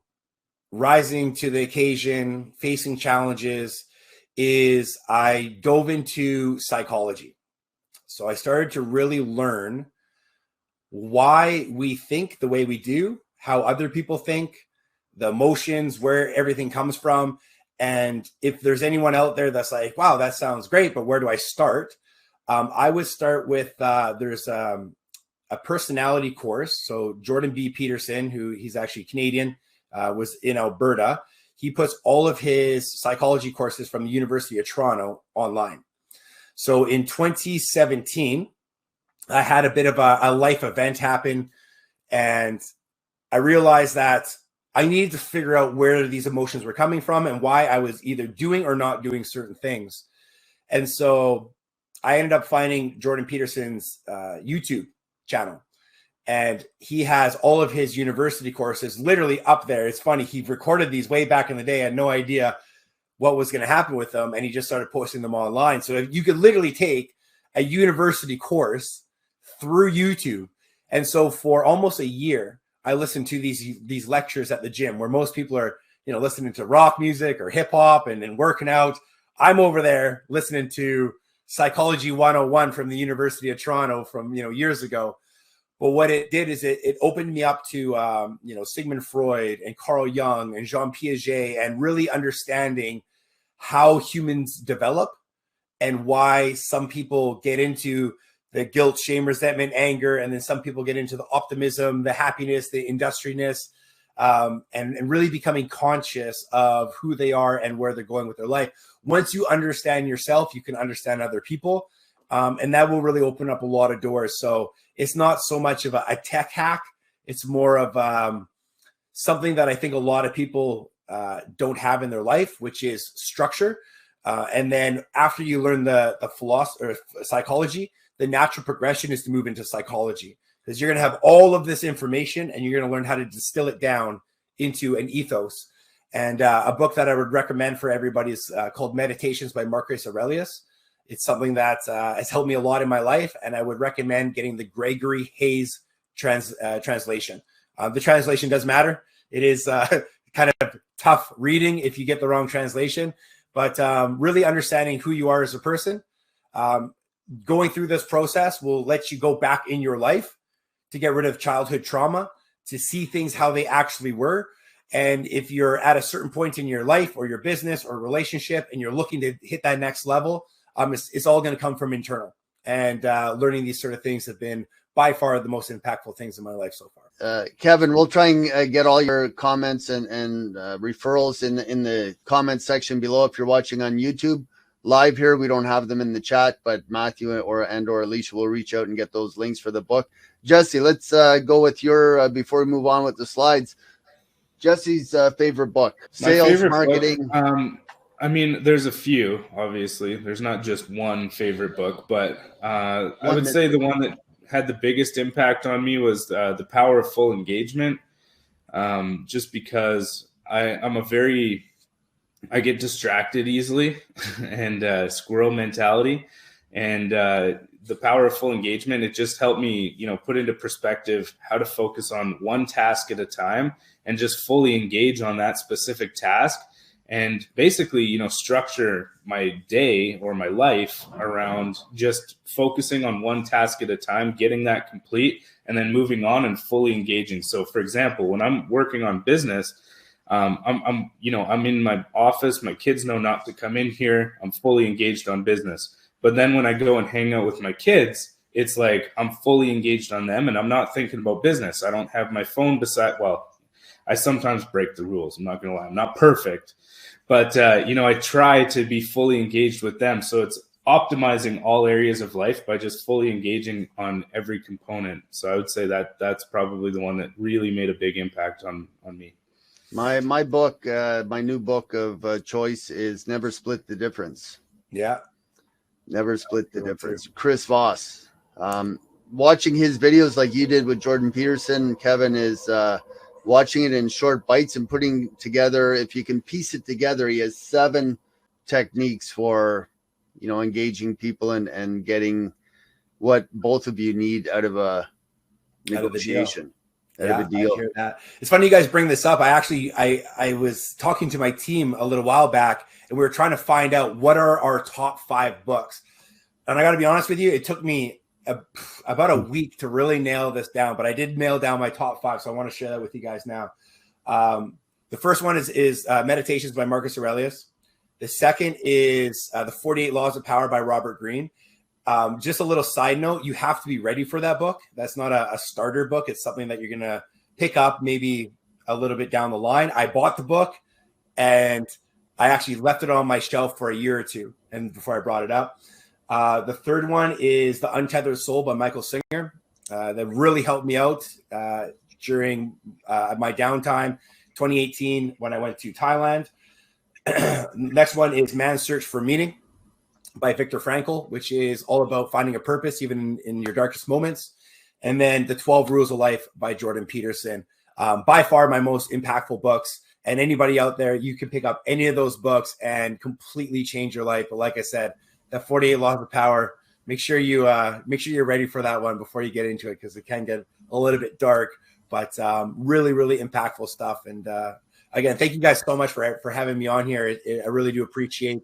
rising to the occasion, facing challenges, is I dove into psychology. So I started to really learn why we think the way we do, how other people think, the emotions, where everything comes from. And if there's anyone out there that's like, wow, that sounds great, but where do I start? I would start with, there's a personality course. So Jordan B. Peterson, he's actually Canadian, was in Alberta. He puts all of his psychology courses from the University of Toronto online. So in 2017, I had a bit of a life event happen, and I realized that I needed to figure out where these emotions were coming from and why I was either doing or not doing certain things. And so I ended up finding Jordan Peterson's YouTube channel. And he has all of his university courses literally up there. It's funny. He recorded these way back in the day. I had no idea what was going to happen with them. And he just started posting them online. So you could literally take a university course through YouTube. And so for almost a year, I listened to these lectures at the gym where most people are, listening to rock music or hip hop and working out. I'm over there listening to Psychology 101 from the University of Toronto from, years ago. But what it did is it opened me up to, Sigmund Freud and Carl Jung and Jean Piaget, and really understanding how humans develop and why some people get into the guilt, shame, resentment, anger, and then some people get into the optimism, the happiness, the industriousness, and really becoming conscious of who they are and where they're going with their life. Once you understand yourself, you can understand other people. And that will really open up a lot of doors. So it's not so much of a tech hack. It's more of something that I think a lot of people don't have in their life, which is structure. And then after you learn the philosophy or psychology, the natural progression is to move into psychology, because you're going to have all of this information and you're going to learn how to distill it down into an ethos. And a book that I would recommend for everybody is called Meditations by Marcus Aurelius. It's something that has helped me a lot in my life, and I would recommend getting the Gregory Hayes translation. The translation does matter. It is kind of tough reading if you get the wrong translation, but really understanding who you are as a person. Going through this process will let you go back in your life to get rid of childhood trauma, to see things how they actually were. And if you're at a certain point in your life or your business or relationship and you're looking to hit that next level, it's all going to come from internal. And learning these sort of things have been by far the most impactful things in my life so far. Kevin, we'll try and get all your comments and referrals in the comment section below. If you're watching on YouTube live here, we don't have them in the chat, but Matthew or Alicia will reach out and get those links for the book. Jesse, let's go with your, before we move on with the slides, Jesse's favorite book, sales, marketing. Book, I mean, there's a few, obviously. There's not just one favorite book, but I would say the one that had the biggest impact on me was The Power of Full Engagement, just because I get distracted easily and squirrel mentality. And The Power of Full Engagement, it just helped me, put into perspective how to focus on one task at a time and just fully engage on that specific task. And basically, structure my day or my life around just focusing on one task at a time, getting that complete, and then moving on and fully engaging. So, for example, when I'm working on business, I'm in my office. My kids know not to come in here. I'm fully engaged on business. But then when I go and hang out with my kids, it's like I'm fully engaged on them, and I'm not thinking about business. I don't have my phone beside. Well, I sometimes break the rules. I'm not going to lie. I'm not perfect. But, I try to be fully engaged with them. So it's optimizing all areas of life by just fully engaging on every component. So I would say that that's probably the one that really made a big impact on me. My book, my new book of choice is Never Split the Difference. Yeah. Never Split the Difference. Chris Voss. Watching his videos like you did with Jordan Peterson, Kevin, is watching it in short bites and putting together, if you can piece it together, he has 7 techniques for, engaging people and getting what both of you need out of a negotiation. I hear that. It's funny you guys bring this up. I was talking to my team a little while back, and we were trying to find out what are our top 5 books. And I got to be honest with you, it took me about a week to really nail this down, but I did nail down my top 5. So I want to share that with you guys now. The first one is Meditations by Marcus Aurelius. The second is The 48 Laws of Power by Robert Greene. Just a little side note, you have to be ready for that book. That's not a starter book. It's something that you're going to pick up maybe a little bit down the line. I bought the book and I actually left it on my shelf for a year or two and before I brought it up. The third one is The Untethered Soul by Michael Singer. That really helped me out during my downtime, 2018, when I went to Thailand. Next one is Man's Search for Meaning. by Viktor Frankl, which is all about finding a purpose even in your darkest moments. And then The 12 Rules of Life by Jordan Peterson. By far my most impactful books. And anybody out there, you can pick up any of those books and completely change your life. But like I said, that 48 Laws of Power, make sure you're ready for that one before you get into it, because it can get a little bit dark, but really, really impactful stuff. And again, thank you guys so much for having me on here. I really do appreciate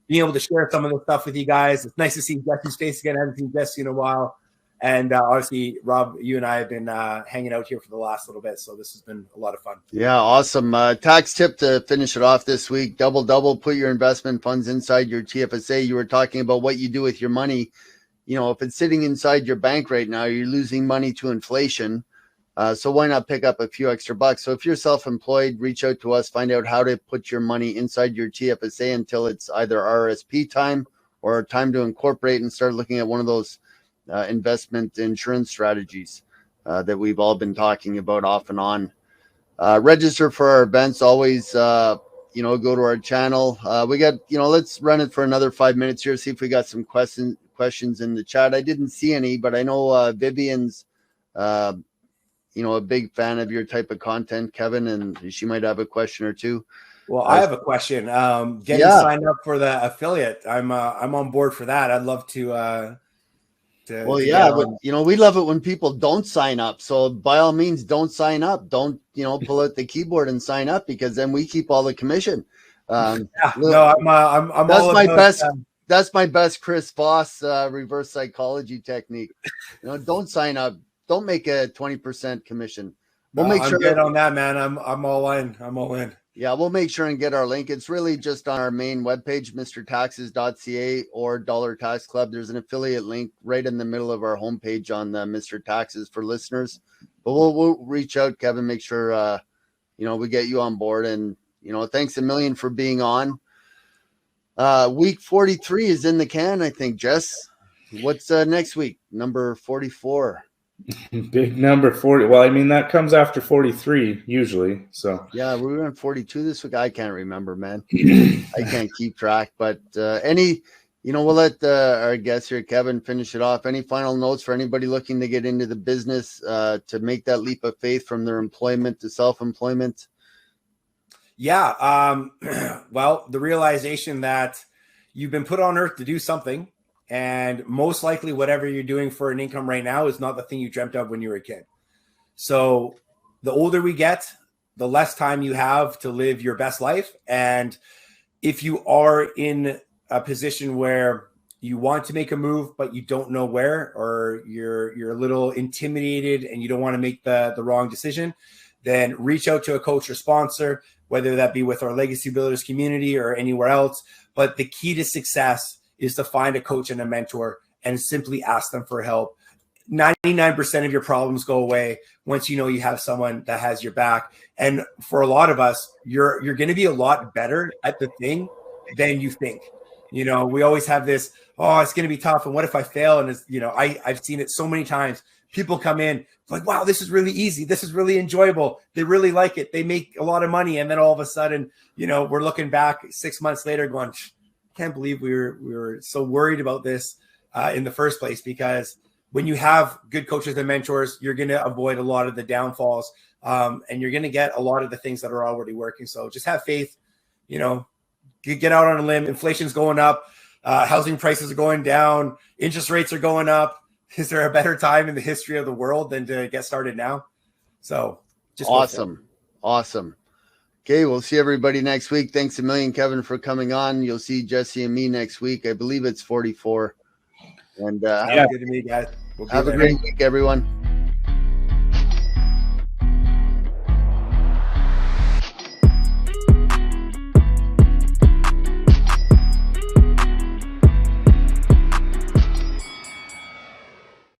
being able to share some of the stuff with you guys. It's nice to see Jesse's face again. I haven't seen Jesse in a while. And obviously, Rob, you and I have been hanging out here for the last little bit. So this has been a lot of fun. Yeah, awesome. Tax tip to finish it off this week. Double, put your investment funds inside your TFSA. You were talking about what you do with your money. You know, if it's sitting inside your bank right now, you're losing money to inflation. So why not pick up a few extra bucks? So if you're self-employed, reach out to us, find out how to put your money inside your TFSA until it's either RSP time or time to incorporate and start looking at one of those investment insurance strategies that we've all been talking about off and on. Register for our events. Always, go to our channel. We got, let's run it for another 5 minutes here. See if we got some questions in the chat. I didn't see any, but I know Vivian's, a big fan of your type of content, Kevin, and she might have a question or two. Well, I have a question. Getting signed up for the affiliate. I'm on board for that. I'd love to. But we love it when people don't sign up. So by all means, don't sign up. Don't pull out the keyboard and sign up, because then we keep all the commission. I'm that's all my about, best. That's my best Chris Voss reverse psychology technique. Don't sign up. Don't make a 20% commission. We'll make sure. I'm good on that, man. I'm all in. I'm all in. Yeah, we'll make sure and get our link. It's really just on our main webpage, mrtaxes.ca or Dollar Tax Club. There's an affiliate link right in the middle of our homepage on the Mr. Taxes for listeners. But we'll reach out, Kevin, make sure we get you on board. And thanks a million for being on. Week 43 is in the can, I think. Jess, what's next week? Number 44. Big number 40. Well, I mean, that comes after 43 usually. So yeah, we were on 42 this week. I can't remember, man. I can't keep track. But we'll let our guest here, Kevin, finish it off. Any final notes for anybody looking to get into the business to make that leap of faith from their employment to self-employment? Yeah. Well, the realization that you've been put on earth to do something. And most likely whatever you're doing for an income right now is not the thing you dreamt of when you were a kid. So the older we get, the less time you have to live your best life. And if you are in a position where you want to make a move, but you don't know where, or you're a little intimidated and you don't want to make the wrong decision, then reach out to a coach or sponsor, whether that be with our Legacy Builders community or anywhere else. But the key to success is to find a coach and a mentor and simply ask them for help. 99% of your problems go away once you know you have someone that has your back. And for a lot of us, you're going to be a lot better at the thing than you think. We always have this, it's going to be tough. And what if I fail? And it's, I've seen it so many times. People come in like, wow, this is really easy. This is really enjoyable. They really like it. They make a lot of money. And then all of a sudden, we're looking back 6 months later going, can't believe we were so worried about this in the first place. Because when you have good coaches and mentors, you're going to avoid a lot of the downfalls, and you're going to get a lot of the things that are already working. So just have faith, get out on a limb. Inflation's going up, housing prices are going down, interest rates are going up. Is there a better time in the history of the world than to get started now? So just awesome. Okay, we'll see everybody next week. Thanks a million, Kevin, for coming on. You'll see Jesse and me next week. I believe it's 44. And good to meet you guys. Have a great week, everyone.